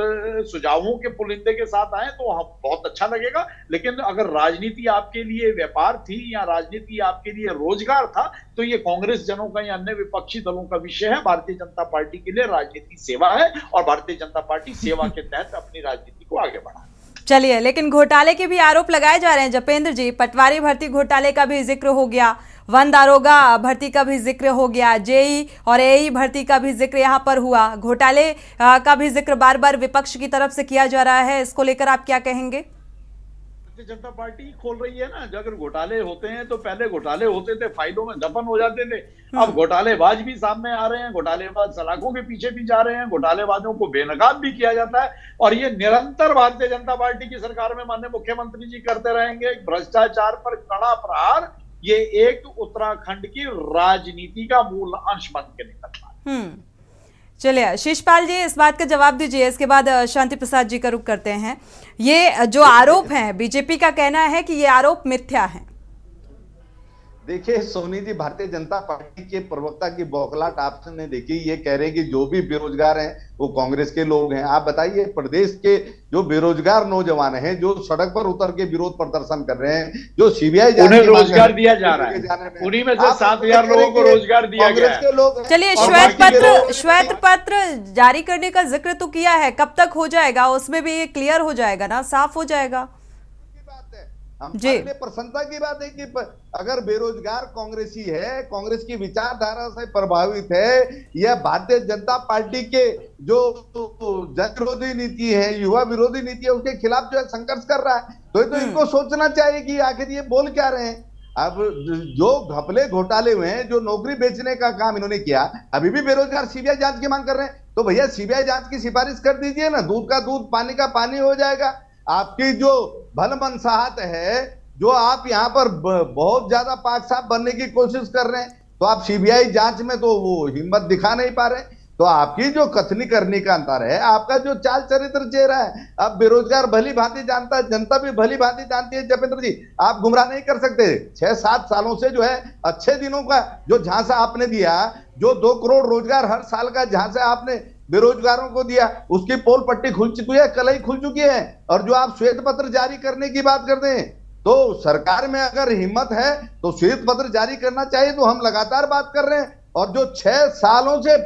सुझावों के पुलिंदे के साथ आए, तो हम बहुत अच्छा लगेगा। लेकिन अगर राजनीति आपके लिए व्यापार थी या राजनीति आपके लिए रोजगार था, तो ये कांग्रेस जनों का या अन्य विपक्षी दलों का विषय है। भारतीय जनता पार्टी के लिए राजनीति सेवा है, और भारतीय जनता पार्टी सेवा के तहत अपनी राजनीति को आगे बढ़ा। चलिए, लेकिन घोटाले के भी आरोप लगाए जा रहे हैं जपेंद्र जी। पटवारी भर्ती घोटाले का भी जिक्र हो गया, वन दारोगा भर्ती का भी जिक्र हो गया, जेई और एई भर्ती का भी जिक्र यहाँ पर हुआ। घोटाले का भी जिक्र बार बार विपक्ष की तरफ से किया जा रहा है, इसको लेकर आप क्या कहेंगे? भारतीय जनता पार्टी खोल रही है ना। अगर घोटाले होते हैं तो पहले घोटाले होते थे, फाइलों में दफन हो जाते थे। अब घोटालेबाज भी सामने आ रहे हैं, घोटालेबाज सलाखों के पीछे भी जा रहे हैं, घोटालेबाजों को बेनकाब भी किया जाता है। और ये निरंतर भारतीय जनता पार्टी की सरकार में माननीय मुख्यमंत्री जी करते रहेंगे। भ्रष्टाचार पर कड़ा प्रहार, ये एक उत्तराखंड की राजनीति का मूल अंश बन के निकल रहा है। चलिए शिषपाल जी, इस बात का जवाब दीजिए, इसके बाद शांति प्रसाद जी का रुख करते हैं। ये जो आरोप हैं, बीजेपी का कहना है कि ये आरोप मिथ्या हैं। देखिए सोनी जी, भारतीय जनता पार्टी के प्रवक्ता की बौखलाहट आपने देखी। ये कह रहे हैं कि जो भी बेरोजगार हैं वो कांग्रेस के लोग हैं। आप बताइए, प्रदेश के जो बेरोजगार नौजवान हैं, जो सड़क पर उतर के विरोध प्रदर्शन कर रहे हैं, जो सीबीआई उन्हें रोजगार दिया जा रहा है, उन्हीं में से 7,000 लोगों को रोजगार दिया गया है। चलिए, श्वेत पत्र जारी करने का जिक्र तो किया है, कब तक हो जाएगा? उसमें भी ये क्लियर हो जाएगा ना, साफ हो जाएगा। हमारे लिए प्रसन्नता की बात है कि अगर बेरोजगार कांग्रेसी है, कांग्रेस की विचारधारा से प्रभावित है, या भारतीय जनता पार्टी के जो जन विरोधी नीति है, युवा विरोधी नीति है, उसके खिलाफ जो है संघर्ष कर रहा है, तो इनको सोचना चाहिए कि आखिर ये बोल क्या रहे हैं। अब जो घपले घोटाले हुए हैं, जो नौकरी बेचने का काम इन्होंने किया, अभी भी बेरोजगार सीबीआई जांच की मांग कर रहे हैं। तो भैया सीबीआई जांच की सिफारिश कर दीजिए ना, दूध का दूध पानी का पानी हो जाएगा। आपकी जो भल मनसाहत है, जो आप यहाँ पर बहुत ज्यादा पाक साफ बनने की कोशिश कर रहे हैं, तो आप सीबीआई जांच में तो वो हिम्मत दिखा नहीं पा रहे। तो आपकी जो कथनी करने का अंतर है, आपका जो चाल चरित्र चेहरा है, अब बेरोजगार भली भांति जानता है, जनता भी भली भांति जानती है। जपेंद्र जी, आप गुमराह नहीं कर सकते। 6-7 सालों से जो है अच्छे दिनों का जो झांसा आपने दिया, जो 2 करोड़ रोजगार हर साल का झांसा आपने बेरोजगारों को दिया, उसकी पोल पट्टी खुल चुकी है, कल ही खुल चुकी है। और जो आप श्वेत पत्र जारी करने की बात करते हैं, तो सरकार में अगर हिम्मत है तो श्वेत पत्र जारी करना चाहिए। तो हम लगातार बात कर रहे हैं, और जो 6 सालों से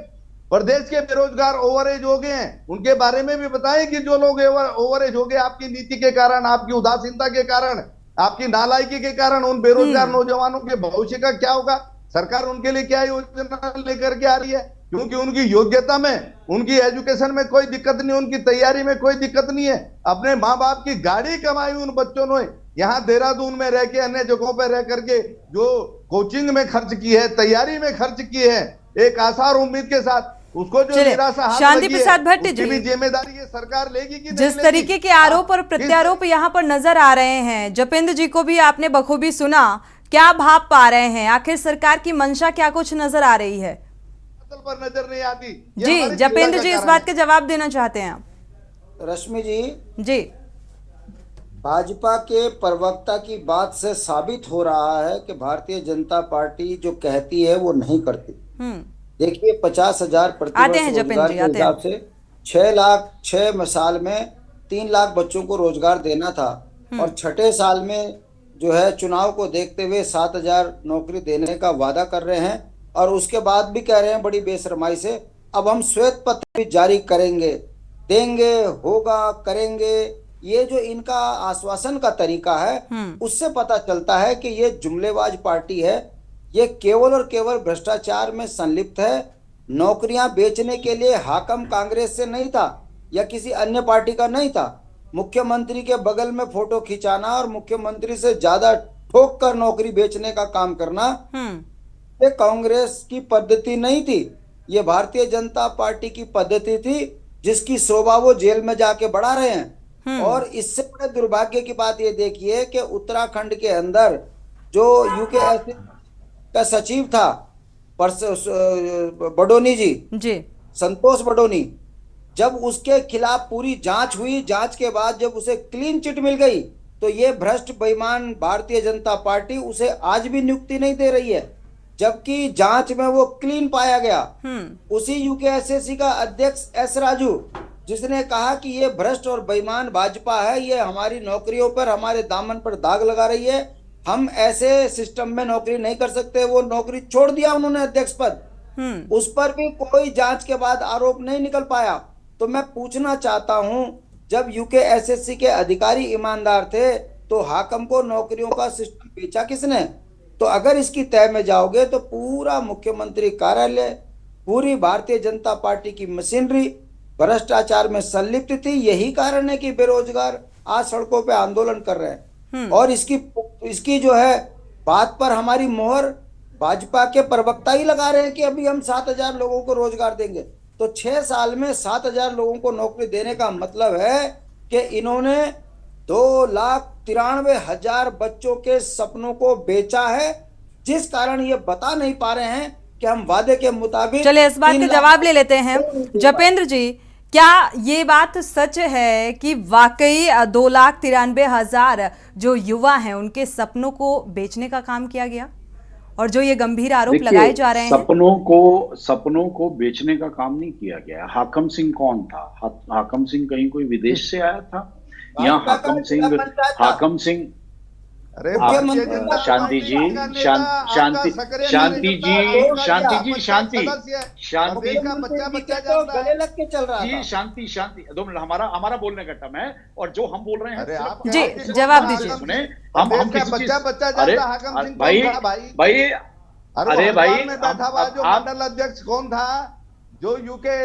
प्रदेश के बेरोजगार ओवरेज हो गए हैं, उनके बारे में भी बताएं कि जो लोग ओवरेज हो गए आपकी नीति के कारण, आपकी उदासीनता के कारण, आपकी नालायकी के कारण, उन बेरोजगार नौजवानों के भविष्य का क्या होगा। सरकार उनके लिए क्या योजना लेकर के आ रही है, क्योंकि उनकी योग्यता में, उनकी एजुकेशन में कोई दिक्कत नहीं, उनकी तैयारी में कोई दिक्कत नहीं है। अपने माँ बाप की गाड़ी कमाई उन बच्चों ने यहाँ देहरादून में रह के, अन्य जगहों पर रह करके जो कोचिंग में खर्च की है, तैयारी में खर्च की है, एक आशा और उम्मीद के साथ, उसको जो निराशा शांति प्रसाद भट्ट जी, भी जिम्मेदारी ये सरकार लेगी कि जिस तरीके के आरोप और प्रत्यारोप यहाँ पर नजर आ रहे हैं, जपेंद्र जी को भी आपने बखूबी सुना, क्या भाव पा रहे हैं? आखिर सरकार की मंशा क्या कुछ नजर आ रही है? पर नजर नहीं आती जी। जपेंद्र जी, इस बात का जवाब देना चाहते हैं आप? रश्मि जी, भाजपा के प्रवक्ता की बात से साबित हो रहा है कि भारतीय जनता पार्टी जो कहती है वो नहीं करती। देखिए, 50,000 प्रतिवर्ष रोजगार के हिसाब से 6 लाख 6 साल में 3 लाख बच्चों को रोजगार देना था, और 6ठे साल में जो है चुनाव को देखते हुए 7,000 नौकरी देने का वादा कर रहे हैं, और उसके बाद भी कह रहे हैं बड़ी बेशर्माई से, अब हम श्वेत पत्र भी जारी करेंगे, देंगे, होगा, करेंगे। ये जो इनका आश्वासन का तरीका है, उससे पता चलता है कि ये जुमलेबाज पार्टी है। ये केवल और केवल भ्रष्टाचार में संलिप्त है। नौकरियां बेचने के लिए हाकम कांग्रेस से नहीं था या किसी अन्य पार्टी का नहीं था। मुख्यमंत्री के बगल में फोटो खिंचाना और मुख्यमंत्री से ज्यादा ठोक कर नौकरी बेचने का काम करना, ये कांग्रेस की पद्धति नहीं थी, ये भारतीय जनता पार्टी की पद्धति थी, जिसकी शोभा वो जेल में जाके बढ़ा रहे हैं। और इससे बड़े दुर्भाग्य की बात ये देखिए कि उत्तराखंड के अंदर जो यूके का सचिव था बडोनी जी, संतोष बडोनी, जब उसके खिलाफ पूरी जांच हुई, जांच के बाद जब उसे क्लीन चिट मिल गई, तो ये भ्रष्ट बेईमान भारतीय जनता पार्टी उसे आज भी नियुक्ति नहीं दे रही है, जबकि जांच में वो क्लीन पाया गया। उसी यूकेएसएससी का अध्यक्ष एस राजू, जिसने कहा कि ये भ्रष्ट और बेईमान भाजपा है, ये हमारी नौकरियों पर, हमारे दामन पर दाग लगा रही है, हम ऐसे सिस्टम में नौकरी नहीं कर सकते। वो नौकरी छोड़ दिया उन्होंने अध्यक्ष पद। उस पर भी कोई जांच के बाद आरोप नहीं निकल पाया। तो मैं पूछना चाहता हूं, जब यूकेएसएससी के अधिकारी ईमानदार थे तो हाकम को नौकरियों का सिस्टम बेचा किसने? तो अगर इसकी तय में जाओगे तो पूरा मुख्यमंत्री कार्यालय, पूरी भारतीय जनता पार्टी की मशीनरी भ्रष्टाचार में संलिप्त थी। यही कारण है कि बेरोजगार आज सड़कों पे आंदोलन कर रहे हैं। और इसकी जो है बात पर हमारी मोहर भाजपा के प्रवक्ता ही लगा रहे हैं कि अभी हम 7,000 लोगों को रोजगार देंगे। तो 6 साल में 7,000 लोगों को नौकरी देने का मतलब है कि इन्होंने 2,93,000 बच्चों के सपनों को बेचा है, जिस कारण ये बता नहीं पा रहे हैं कि हम वादे के मुताबिक। चलिए, इस बात का जवाब ले लेते हैं। जपेंद्र जी, क्या ये बात सच है कि वाकई 2,93,000 जो युवा हैं उनके सपनों को बेचने का काम किया गया, और जो ये गंभीर आरोप लगाए जा रहे हैं? सपनों को बेचने का काम नहीं किया गया। हाकम सिंह कौन था? हाकम सिंह कहीं कोई विदेश से आया था? या हाकम सिंह अरे मुख्यमंत्री भारतीय जनता शांति जी, पार्टी का नेता, शांति आपका सक्रिय शांति जी, कार्यकर्ता, शांति आपका जी, शांति सदस्य है। शांति प्रदेश का बच्चा मुख्यमंत्री बच्चा जी के तो जानता गले है। लग के चल रहा जी, था। शांति शांति 2 मिनट, हमारा बोलने का टर्म है और जो हम बोल रहे हैं अरे सिर्फ आप जी, क्या- जवाब आप- दीजिए। सुने, हम प्रदेश का किसी चीज बच्चा बच्चा अरे जानता हाकम सिंह भाई कौन था भाई? भाई अरे अरे भाई, हरिद्वार में बैठा हुआ जो आप मंडल अध्यक्ष कौन था, जो यूके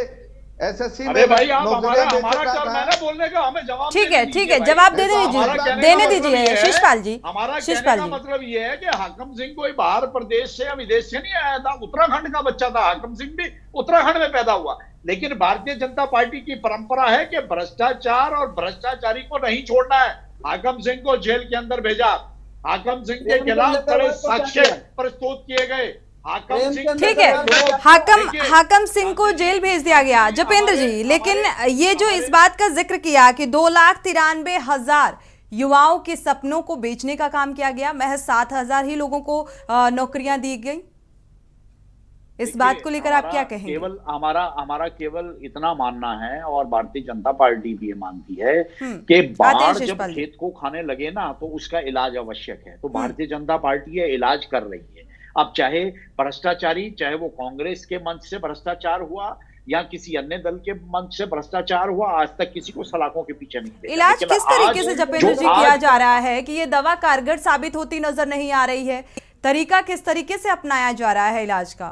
एसएससी अरे भाई आप नौकरियां हमारा बेचता टर्म है था। ना बोलने का, हमें जवाब ठीक देने है, ठीक दीजिए है, भाई। जवाब दे हमारा दीजिए, कहने देने का दीजिए मतलब ये है- शिषपाल जी। हमारा कहने शिषपाल का जी, मतलब ये है कि हाकम सिंह कोई बाहर प्रदेश से या विदेश से नहीं आया था, उत्तराखंड का बच्चा था। हाकम सिंह भी उत्तराखंड में पैदा हुआ, लेकिन भारतीय जनता पार्टी की परंपरा है कि भ्रष्टाचार और भ्रष्टाचारी को नहीं छोड़ना है। हाकम सिंह को जेल के अंदर भेजा, हाकम सिंह के खिलाफ कड़े साक्ष्य प्रस्तुत किए गए। हाकम सिंह ठीक है, हाकम सिंह को जेल भेज दिया गया। जपेंद्र जी, लेकिन ये जो इस बात का जिक्र किया कि 2,93,000 युवाओं के सपनों को बेचने का काम किया गया, महज 7,000 ही लोगों को नौकरियां दी गई, इस बात को लेकर आप क्या कहेंगे? केवल हमारा केवल इतना मानना है, और भारतीय जनता पार्टी भी ये मानती है कि बाढ़ जब खेत को खाने लगे ना तो उसका इलाज आवश्यक है। तो भारतीय जनता पार्टी ये इलाज कर रही है। अब चाहे भ्रष्टाचारी, चाहे वो कांग्रेस के मंच से भ्रष्टाचार हुआ या किसी अन्य दल के मंच से भ्रष्टाचार हुआ, आज तक किसी को सलाखों के पीछे नहीं देखा। इलाज किस तरीके से जपेंद्र जी किया जा रहा है कि ये दवा कारगर साबित होती नजर नहीं आ रही है? तरीका किस तरीके से अपनाया जा रहा है इलाज का?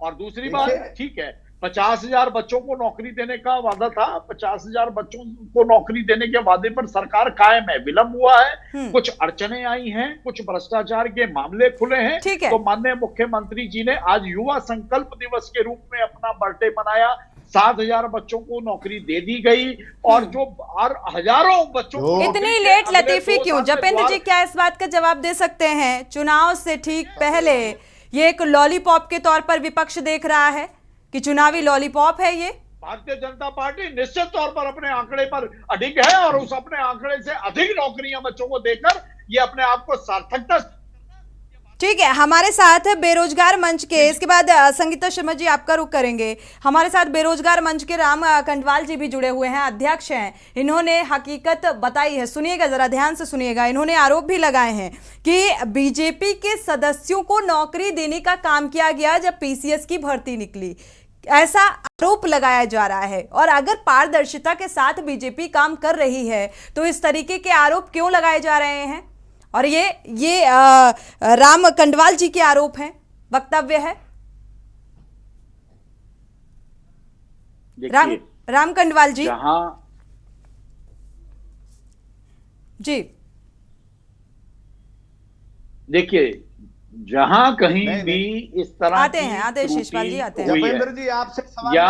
और दूसरी बात, ठीक है, 50,000 बच्चों को नौकरी देने का वादा था, 50,000 बच्चों को नौकरी देने के वादे पर सरकार कायम है। विलंब हुआ है, कुछ अड़चने आई हैं, कुछ भ्रष्टाचार के मामले खुले हैं। तो माननीय मुख्यमंत्री जी ने आज युवा संकल्प दिवस के रूप में अपना बर्थडे मनाया, 7,000 बच्चों को नौकरी दे दी गई, और जो और हजारों बच्चों को इतनी लेट लतीफी क्यों? जपेंद्र जी, क्या इस बात का जवाब दे सकते हैं? चुनाव से ठीक पहले ये एक लॉलीपॉप के तौर पर विपक्ष देख रहा है कि चुनावी लॉलीपॉप है ये? भारतीय जनता पार्टी निश्चित तौर पर अपने आंकड़े पर अडिग है, और उस अपने आंकड़े से अधिक नौकरियां बच्चों को देकर ये अपने आप को सार्थकता। ठीक है, हमारे साथ बेरोजगार मंच के, इसके बाद संगीता शर्मा जी आपका रुख करेंगे। हमारे साथ बेरोजगार मंच के राम कंडवाल जी भी जुड़े हुए हैं, अध्यक्ष हैं। इन्होंने हकीकत बताई है, सुनिएगा जरा ध्यान से सुनिएगा। इन्होंने आरोप भी लगाए हैं कि बीजेपी के सदस्यों को नौकरी देने का काम किया गया जब पीसीएस की भर्ती निकली, ऐसा आरोप लगाया जा रहा है। और अगर पारदर्शिता के साथ बीजेपी काम कर रही है तो इस तरीके के आरोप क्यों लगाए जा रहे हैं? और ये राम कंडवाल जी के आरोप हैं, वक्तव्य है। राम कंडवाल जी जी, देखिए, जहां कहीं भी इस तरह आते हैं शिषपाल जी, आते हैं। जपेंद्र जी, आपसे सवाल या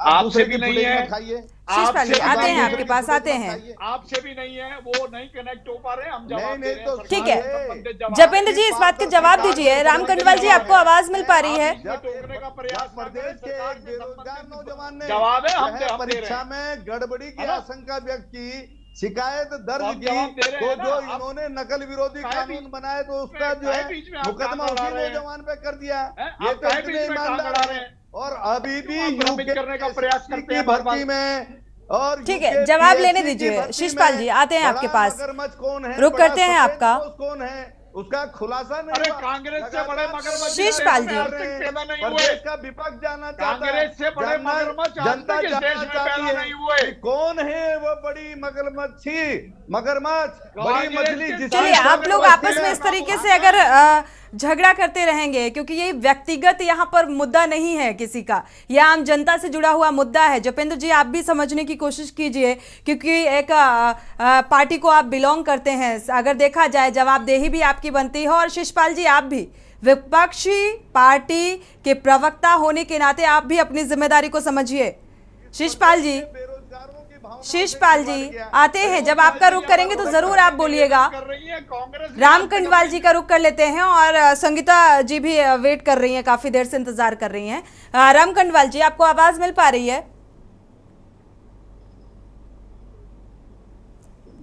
आपसे भी नहीं है, शिषपाल जी आते हैं आपके पास, आते हैं। आपसे भी नहीं है, वो नहीं कनेक्ट हो पा रहे, हम जवाब दे रहे हैं। ठीक है, जपेंद्र जी इस बात का जवाब दीजिए। राम कंडवाल जी, आपको आवाज मिल पा रही है? टोकने का प्रयास प्रदेश के एक बेरोजगार नौजवान ने जवाब है, हम परीक्षा में गड़बड़ी की आशंका व्यक्त की, शिकायत दर्ज की, तो जो इन्होंने नकल विरोधी कानून बनाए तो उसका जो है मुकदमा उसी नौजवान पे कर दिया। ये तो इतने ईमानदार है, और अभी भी यूके करने का प्रयास करते हैं भर्ती में। और ठीक है, जवाब लेने दीजिए। शिषपाल जी आते हैं आपके पास, मगरमच्छ कौन है, रुक करते हैं आपका। कौन है, उसका खुलासा नहीं। अरे कांग्रेस से बड़े मगरमच्छ शिषपाल जी पैदा नहीं हुए, प्रदेश का विपक्ष जानना चाहता है, कांग्रेस से बड़े मगरमच्छ जनता देश में पैदा नहीं हुए। कौन है वो बड़ी मगरमच्छ, बड़ी मछली? चलिए, आप लोग आपस में इस तरीके से अगर झगड़ा करते रहेंगे, क्योंकि ये व्यक्तिगत यहाँ पर मुद्दा नहीं है किसी का, यह आम जनता से जुड़ा हुआ मुद्दा है। जपेंद्र जी, आप भी समझने की कोशिश कीजिए, क्योंकि एक पार्टी को आप बिलोंग करते हैं। अगर देखा जाए, जवाबदेही भी आपकी बनती है। और शिषपाल जी, आप भी विपक्षी पार्टी के प्रवक्ता होने के नाते आप भी अपनी जिम्मेदारी को समझिए। शिषपाल जी आते हैं, जब आपका रुख करेंगे तो जरूर आप बोलिएगा। राम कंडवाल जी का रुख कर लेते हैं, और संगीता जी भी वेट कर रही हैं, काफी देर से इंतजार कर रही हैं। राम कंडवाल जी, आपको आवाज मिल पा रही है?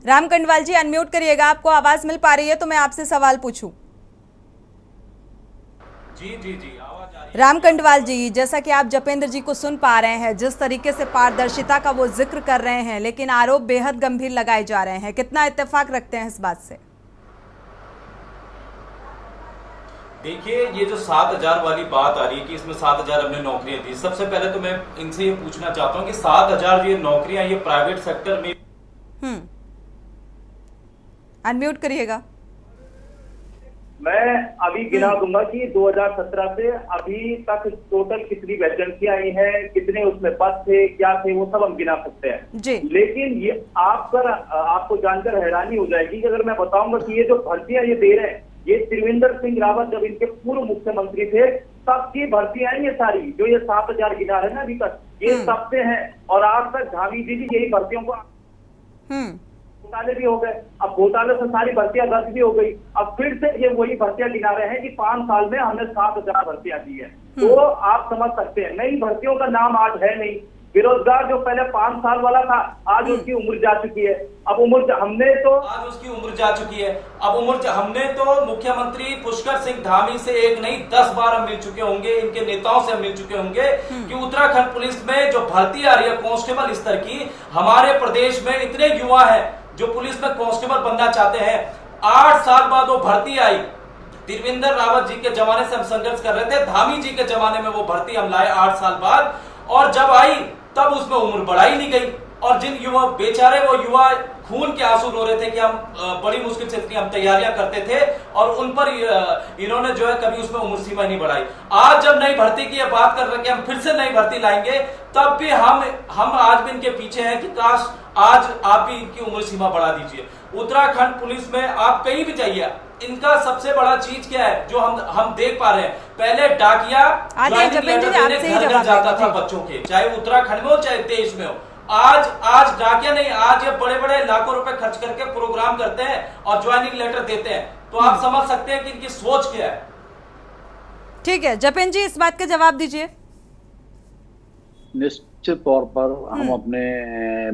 राम कंडवाल जी अनम्यूट करिएगा, आपको आवाज मिल पा रही है तो मैं आपसे सवाल पूछूं। जी, आवाज आ राम कंडवाल जी, जैसा कि आप जपेंद्र जी को सुन पा रहे हैं, जिस तरीके से पारदर्शिता का वो जिक्र कर रहे हैं, लेकिन आरोप बेहद गंभीर लगाए जा रहे हैं, कितना इत्तेफाक रखते हैं इस बात से? देखिए, ये जो 7,000 वाली बात आ रही है कि इसमें 7,000 हमने नौकरियां दी, सबसे पहले तो मैं इनसे ये पूछना चाहता हूं कि 7,000 ये नौकरियां ये प्राइवेट सेक्टर में अनम्यूट करिएगा। मैं अभी गिना दूंगा कि 2017 से अभी तक टोटल कितनी वैकेंसियां आई हैं, कितने उसमें पद थे, क्या थे, वो सब हम गिना सकते हैं जी। लेकिन ये आपको जानकर हैरानी हो जाएगी कि अगर मैं बताऊंगा कि ये जो भर्तियां ये दे रहे हैं, ये त्रिवेंद्र सिंह रावत जब इनके पूर्व मुख्यमंत्री थे तब की भर्तियां हैं ये सारी, जो ये 7,000 गिना रहे हैं ना अभी तक, ये सब से हैं। और आज तक धामी जी भी यही भर्तियों को घोटाले भी हो गए, अब घोटाले से सारी भर्तियां रद्द भी हो गई, अब फिर से ये वही भर्तियां गिना रहे हैं कि 5 साल में हमने 7,000 भर्तियां दी है। तो आप समझ सकते हैं नई भर्तियों का नाम आज है नहीं। बेरोजगार जो पहले 5 साल वाला था, आज उसकी उम्र जा चुकी है। अब उम्र हमने तो आज उसकी उम्र जा चुकी है। अब हमने तो मुख्यमंत्री पुष्कर सिंह धामी से एक नहीं 10 बार हम मिल चुके होंगे, इनके नेताओं से हम मिल चुके होंगे कि उत्तराखंड पुलिस में जो भर्ती आ रही है कांस्टेबल स्तर की, हमारे प्रदेश में इतने युवा है जो पुलिस में कांस्टेबल बनना चाहते हैं। 8 साल बाद वो भर्ती आई। त्रिवेंद्र रावत जी के जमाने से हम संघर्ष कर रहे थे, धामी जी के जमाने में वो भर्ती हम लाए 8 साल बाद, और जब आई तब उसमें उम्र बढ़ाई नहीं गई। और जिन युवा बेचारे वो युवा खून के आंसू रो रहे थे कि हम बड़ी मुश्किल से इतनी हम तैयारियां करते थे, और उन पर इन्होंने जो है कभी उसमें उम्र सीमा नहीं बढ़ाई। आज जब नई भर्ती की बात कर रहे हैं कि हम फिर से नई भर्ती लाएंगे, तब भी हम आज भी इनके पीछे हैं कि काश आज आप भी इनकी उम्र सीमा बढ़ा दीजिए। उत्तराखंड पुलिस में आप कहीं भी जाइए, इनका सबसे बड़ा चीज क्या है जो हम देख पा रहे हैं, पहले डाकिया घर घर जाता था बच्चों के, चाहे उत्तराखंड में हो चाहे देश में हो। आज डाकिया नहीं, आज ये बड़े बड़े लाखों रुपए खर्च करके प्रोग्राम करते हैं और ज्वाइनिंग लेटर देते हैं। तो आप समझ सकते हैं कि इनकी सोच क्या है। ठीक है जपेंद्र जी, इस बात का जवाब दीजिए। निश्चित तौर पर हम अपने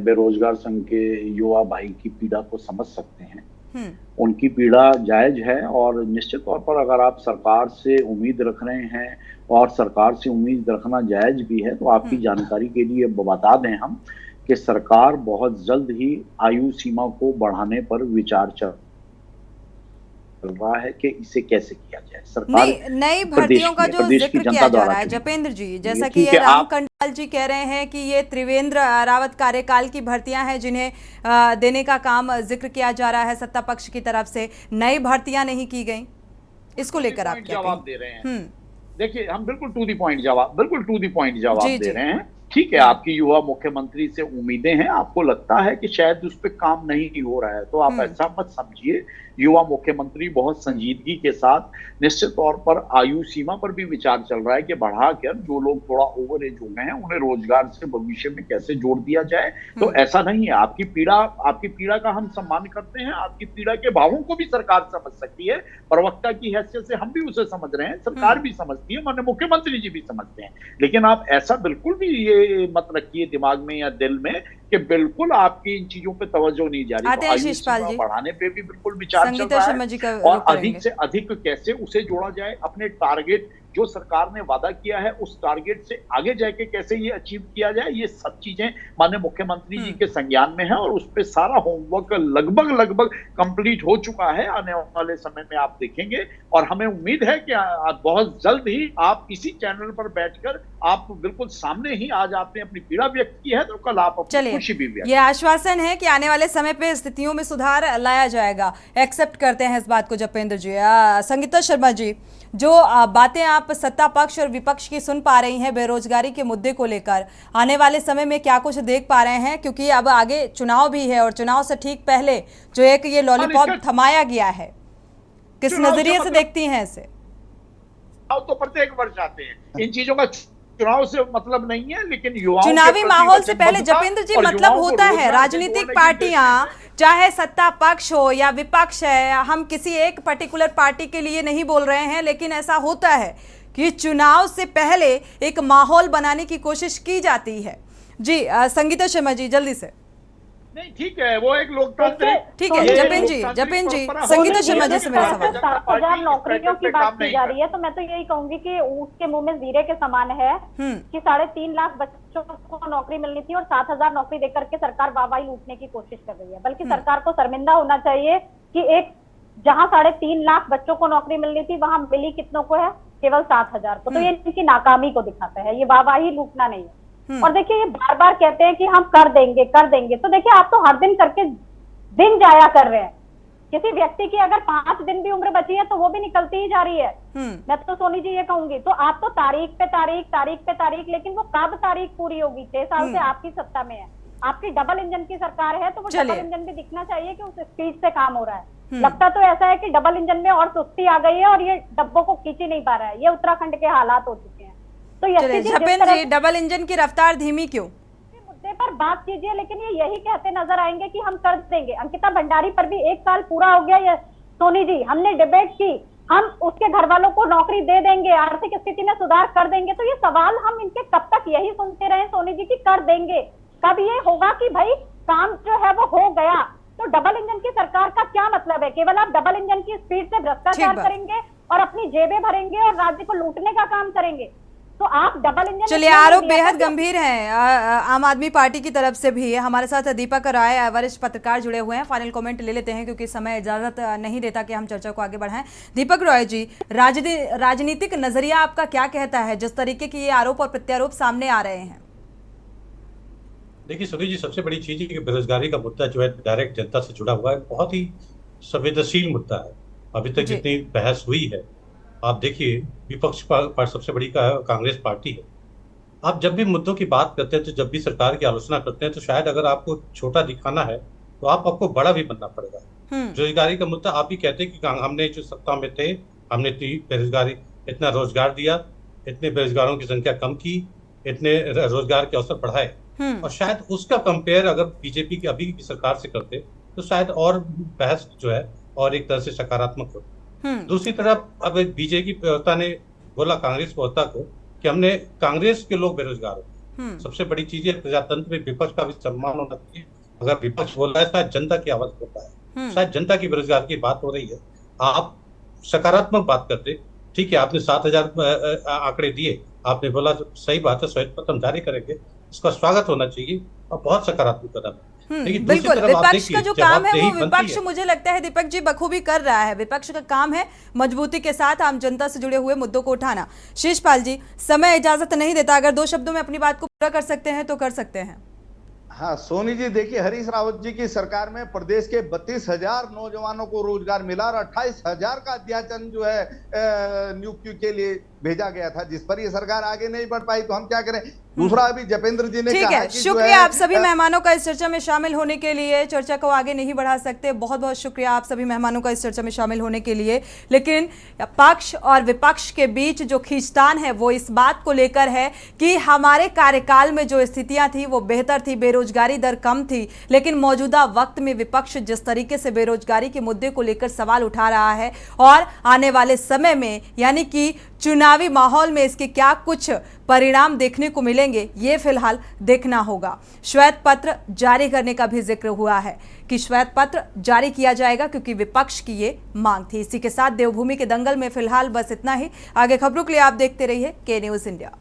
बेरोजगार संघ के युवा भाई की पीड़ा को समझ सकते हैं। उनकी पीड़ा जायज है, और निश्चित तौर पर अगर आप सरकार से उम्मीद रख रहे हैं और सरकार से उम्मीद रखना जायज भी है, तो आपकी जानकारी के लिए बता दें हम कि सरकार बहुत जल्द ही आयु सीमा को बढ़ाने पर विचार चल रहा है कि इसे कैसे किया जाए। सरकार नई भर्तियों का जो जिक्र किया जा रहा है जपेंद्र जी, जैसा कि ये राम कंडवाल जी कह रहे हैं कि ये त्रिवेंद्र रावत कार्यकाल की भर्तियां हैं जिन्हें देने का काम जिक्र किया जा रहा है सत्ता पक्ष की तरफ से, नई भर्तियां नहीं की गई, इसको लेकर आप क्या जवाब दे रहे हैं? देखिए, हम बिल्कुल टू द पॉइंट जवाब दे रहे हैं। ठीक है, आपकी युवा मुख्यमंत्री से उम्मीदें हैं, आपको लगता है कि शायद उस पर काम नहीं हो रहा है, तो आप ऐसा मत समझिए। युवा मुख्यमंत्री बहुत संजीदगी के साथ निश्चित तौर पर आयु सीमा पर भी विचार चल रहा है कि बढ़ाकर जो लोग थोड़ा ओवर एज हो गए हैं उन्हें रोजगार से भविष्य में कैसे जोड़ दिया जाए। तो ऐसा नहीं है, आपकी पीड़ा का हम सम्मान करते हैं, आपकी पीड़ा के भावों को भी सरकार समझ सकती है। प्रवक्ता की हैसियत से हम भी उसे समझ रहे हैं, सरकार भी समझती है, माननीय मुख्यमंत्री जी भी समझते हैं। लेकिन आप ऐसा बिल्कुल भी ये मत रखिए दिमाग में या दिल में कि बिल्कुल आपकी इन चीजों पे तवज्जो नहीं जा रही। तो आयु सीमा बढ़ाने पे भी बिल्कुल विचार चल रहा है, और अधिक से अधिक कैसे उसे जोड़ा जाए, अपने टारगेट जो सरकार ने वादा किया है उस टारगेट से आगे जाके कैसे ये अचीव किया जाए, ये सब चीजें माननीय मुख्यमंत्री जी के संज्ञान में है, और उस पे सारा होमवर्क लगभग कंप्लीट हो चुका है। आने वाले समय में आप देखेंगे, और हमें उम्मीद है कि बहुत जल्द ही आप इसी चैनल पर बैठकर आप बिल्कुल सामने ही, आज आपने अपनी पीड़ा व्यक्त की है तो कल आप अपनी खुशी भी व्यक्त। ये आश्वासन है कि आने वाले समय पे स्थितियों में सुधार लाया जाएगा, एक्सेप्ट करते हैं इस बात को जपेंद्र जी। संगीता शर्मा जी, जो बातें आप सत्ता पक्ष और विपक्ष की सुन पा रही हैं बेरोजगारी के मुद्दे को लेकर, आने वाले समय में क्या कुछ देख पा रहे हैं? क्योंकि अब आगे चुनाव भी है, और चुनाव से ठीक पहले जो एक ये लॉलीपॉप थमाया गया है, किस नजरिए से देखती हैं इसे? तो प्रत्येक वर्ष आते हैं, इन चीजों का चुनाव से मतलब नहीं है, लेकिन चुनावी माहौल से पहले जपेंद्र जी मतलब होता है, राजनीतिक पार्टियां चाहे सत्ता पक्ष हो या विपक्ष है, हम किसी एक पर्टिकुलर पार्टी के लिए नहीं बोल रहे हैं, लेकिन ऐसा होता है कि चुनाव से पहले एक माहौल बनाने की कोशिश की जाती है। जी संगीता शर्मा जी, जल्दी से। नहीं ठीक है, वो एक लोकतांत्रिक, ठीक है जपेन जी, संगीता शर्मा जी से मेरा सवाल। 7,000 नौकरियों की बात की जा रही है, तो मैं तो यही कहूंगी कि उसके मुंह में जीरे के समान है कि 3.5 लाख बच्चों को नौकरी मिलनी थी और 7,000 नौकरी देकर के सरकार वाहवाही लूटने की कोशिश कर रही है। बल्कि सरकार को शर्मिंदा होना चाहिए कि एक जहां 3.5 लाख बच्चों को नौकरी मिलनी थी वहां मिली कितनों को है, केवल 7,000 को। तो ये इनकी नाकामी को दिखाता है, ये वाहवाही लूटना नहीं है। और देखिए ये बार बार कहते हैं कि हम कर देंगे कर देंगे, तो देखिए आप तो हर दिन करके दिन जाया कर रहे हैं। किसी व्यक्ति की अगर 5 दिन भी उम्र बची है तो वो भी निकलती ही जा रही है। मैं तो सोनी जी ये कहूंगी, तो आप तो तारीख पे तारीख, लेकिन वो कब तारीख पूरी होगी? 6 साल से आपकी सत्ता में है, आपकी डबल इंजन की सरकार है, तो वो डबल इंजन भी दिखना चाहिए कि उस स्पीड से काम हो रहा है। लगता तो ऐसा है कि डबल इंजन में और सुस्ती आ गई है और ये डब्बों को खींच ही नहीं पा रहा है। ये उत्तराखंड के हालात हो चुके हैं। तो जपेन जी, डबल इंजन की रफ्तार धीमी क्यों? मुद्दे पर बात कीजिए, लेकिन ये यही कहते नजर आएंगे कि हम कर देंगे। अंकिता भंडारी पर भी 1 साल पूरा हो गया। ये सोनी जी, हमने डिबेट की, हम उसके घर वालों को नौकरी दे देंगे, आर्थिक स्थिति में सुधार कर देंगे। तो ये सवाल हम इनके कब तक यही सुनते रहे सोनी जी की कर देंगे? कब ये होगा कि भाई काम जो है वो हो गया? तो डबल इंजन की सरकार का क्या मतलब है? केवल आप डबल इंजन की स्पीड से भ्रष्टाचार करेंगे और अपनी जेबें भरेंगे और राज्य को लूटने का काम करेंगे। तो आप डबल इंजन। चलिए, आरोप बेहद गंभीर हैं आम आदमी पार्टी की तरफ से भी है। हमारे साथ दीपक राय वरिष्ठ पत्रकार जुड़े हुए हैं। फाइनल कमेंट ले लेते हैं क्योंकि समय इजाजत नहीं देता कि हम चर्चा को आगे बढ़ाएं। दीपक राय जी, राजनीतिक नजरिया आपका क्या कहता है जिस तरीके के ये आरोप और प्रत्यारोप सामने आ रहे हैं? देखिए सुनील जी, सबसे बड़ी चीज है कि बेरोजगारी का मुद्दा जो है डायरेक्ट जनता से जुड़ा हुआ है, बहुत ही संवेदनशील मुद्दा है। अभी तक जितनी बहस हुई है, आप देखिए विपक्ष पर सबसे बड़ी कांग्रेस पार्टी है। आप जब भी मुद्दों की बात करते हैं, तो जब भी सरकार की आलोचना करते हैं, तो शायद अगर आपको छोटा दिखाना है तो आपको बड़ा भी बनना पड़ेगा। बेरोजगारी का मुद्दा आप ही कहते हैं कि हमने जो सत्ता में थे, हमने बेरोजगारी इतना रोजगार दिया, इतने बेरोजगारों की संख्या कम की, इतने रोजगार के अवसर बढ़ाए, और शायद उसका कंपेयर अगर बीजेपी की अभी की सरकार से करते तो शायद और बहस जो है और एक तरह से सकारात्मक होती। दूसरी तरफ अब बीजेपी प्रवक्ता ने बोला कांग्रेस प्रवक्ता को कि हमने कांग्रेस के लोग बेरोजगार हो। सबसे बड़ी चीज है प्रजातंत्र में विपक्ष का भी सम्मान होना चाहिए। अगर विपक्ष बोल रहा है, शायद जनता की आवाज होता है, शायद जनता की बेरोजगार की बात हो रही है, आप सकारात्मक बात करते। ठीक है, आपने 7,000 आंकड़े दिए, आपने बोला सही बात है, श्वेत पत्र जारी करेंगे, इसका स्वागत होना चाहिए और बहुत सकारात्मक कदम है। बिल्कुल, विपक्ष का जो काम है वो विपक्ष मुझे लगता है दीपक जी बखूबी कर रहा है। विपक्ष का काम है मजबूती के साथ आम जनता से जुड़े हुए मुद्दों को उठाना। शीशपाल जी, समय इजाजत नहीं देता, अगर 2 शब्दों में अपनी बात को पूरा कर सकते हैं तो कर सकते हैं। हाँ सोनी जी, देखिए हरीश रावत जी की सरकार में प्रदेश के 32,000 नौजवानों को रोजगार मिला और 28,000 का अध्याचन जो है नियुक्ति के लिए भेजा गया था, जिस पर ये सरकार आगे नहीं बढ़ पाई। तो हम क्या करें? दूसरा, अभी जपेंद्र जी ने कहा कि शुक्रिया आप सभी मेहमानों का इस चर्चा में शामिल होने के लिए। चर्चा को आगे नहीं बढ़ा सकते, बहुत बहुत शुक्रिया आप सभी मेहमानों का इस चर्चा में शामिल होने के लिए। लेकिन पक्ष और विपक्ष के बीच जो खींचतान है वो इस बात को लेकर है कि हमारे कार्यकाल में जो स्थितियां थी वो बेहतर थी, बेरोजगारी दर कम थी, लेकिन मौजूदा वक्त में विपक्ष जिस तरीके से बेरोजगारी के मुद्दे को लेकर सवाल उठा रहा है और आने वाले समय में यानी कि चुनावी माहौल में इसके क्या कुछ परिणाम देखने को मिलेंगे, ये फिलहाल देखना होगा। श्वेत पत्र जारी करने का भी जिक्र हुआ है कि श्वेत पत्र जारी किया जाएगा क्योंकि विपक्ष की ये मांग थी। इसी के साथ देवभूमि के दंगल में फिलहाल बस इतना ही। आगे खबरों के लिए आप देखते रहिए के न्यूज़ इंडिया।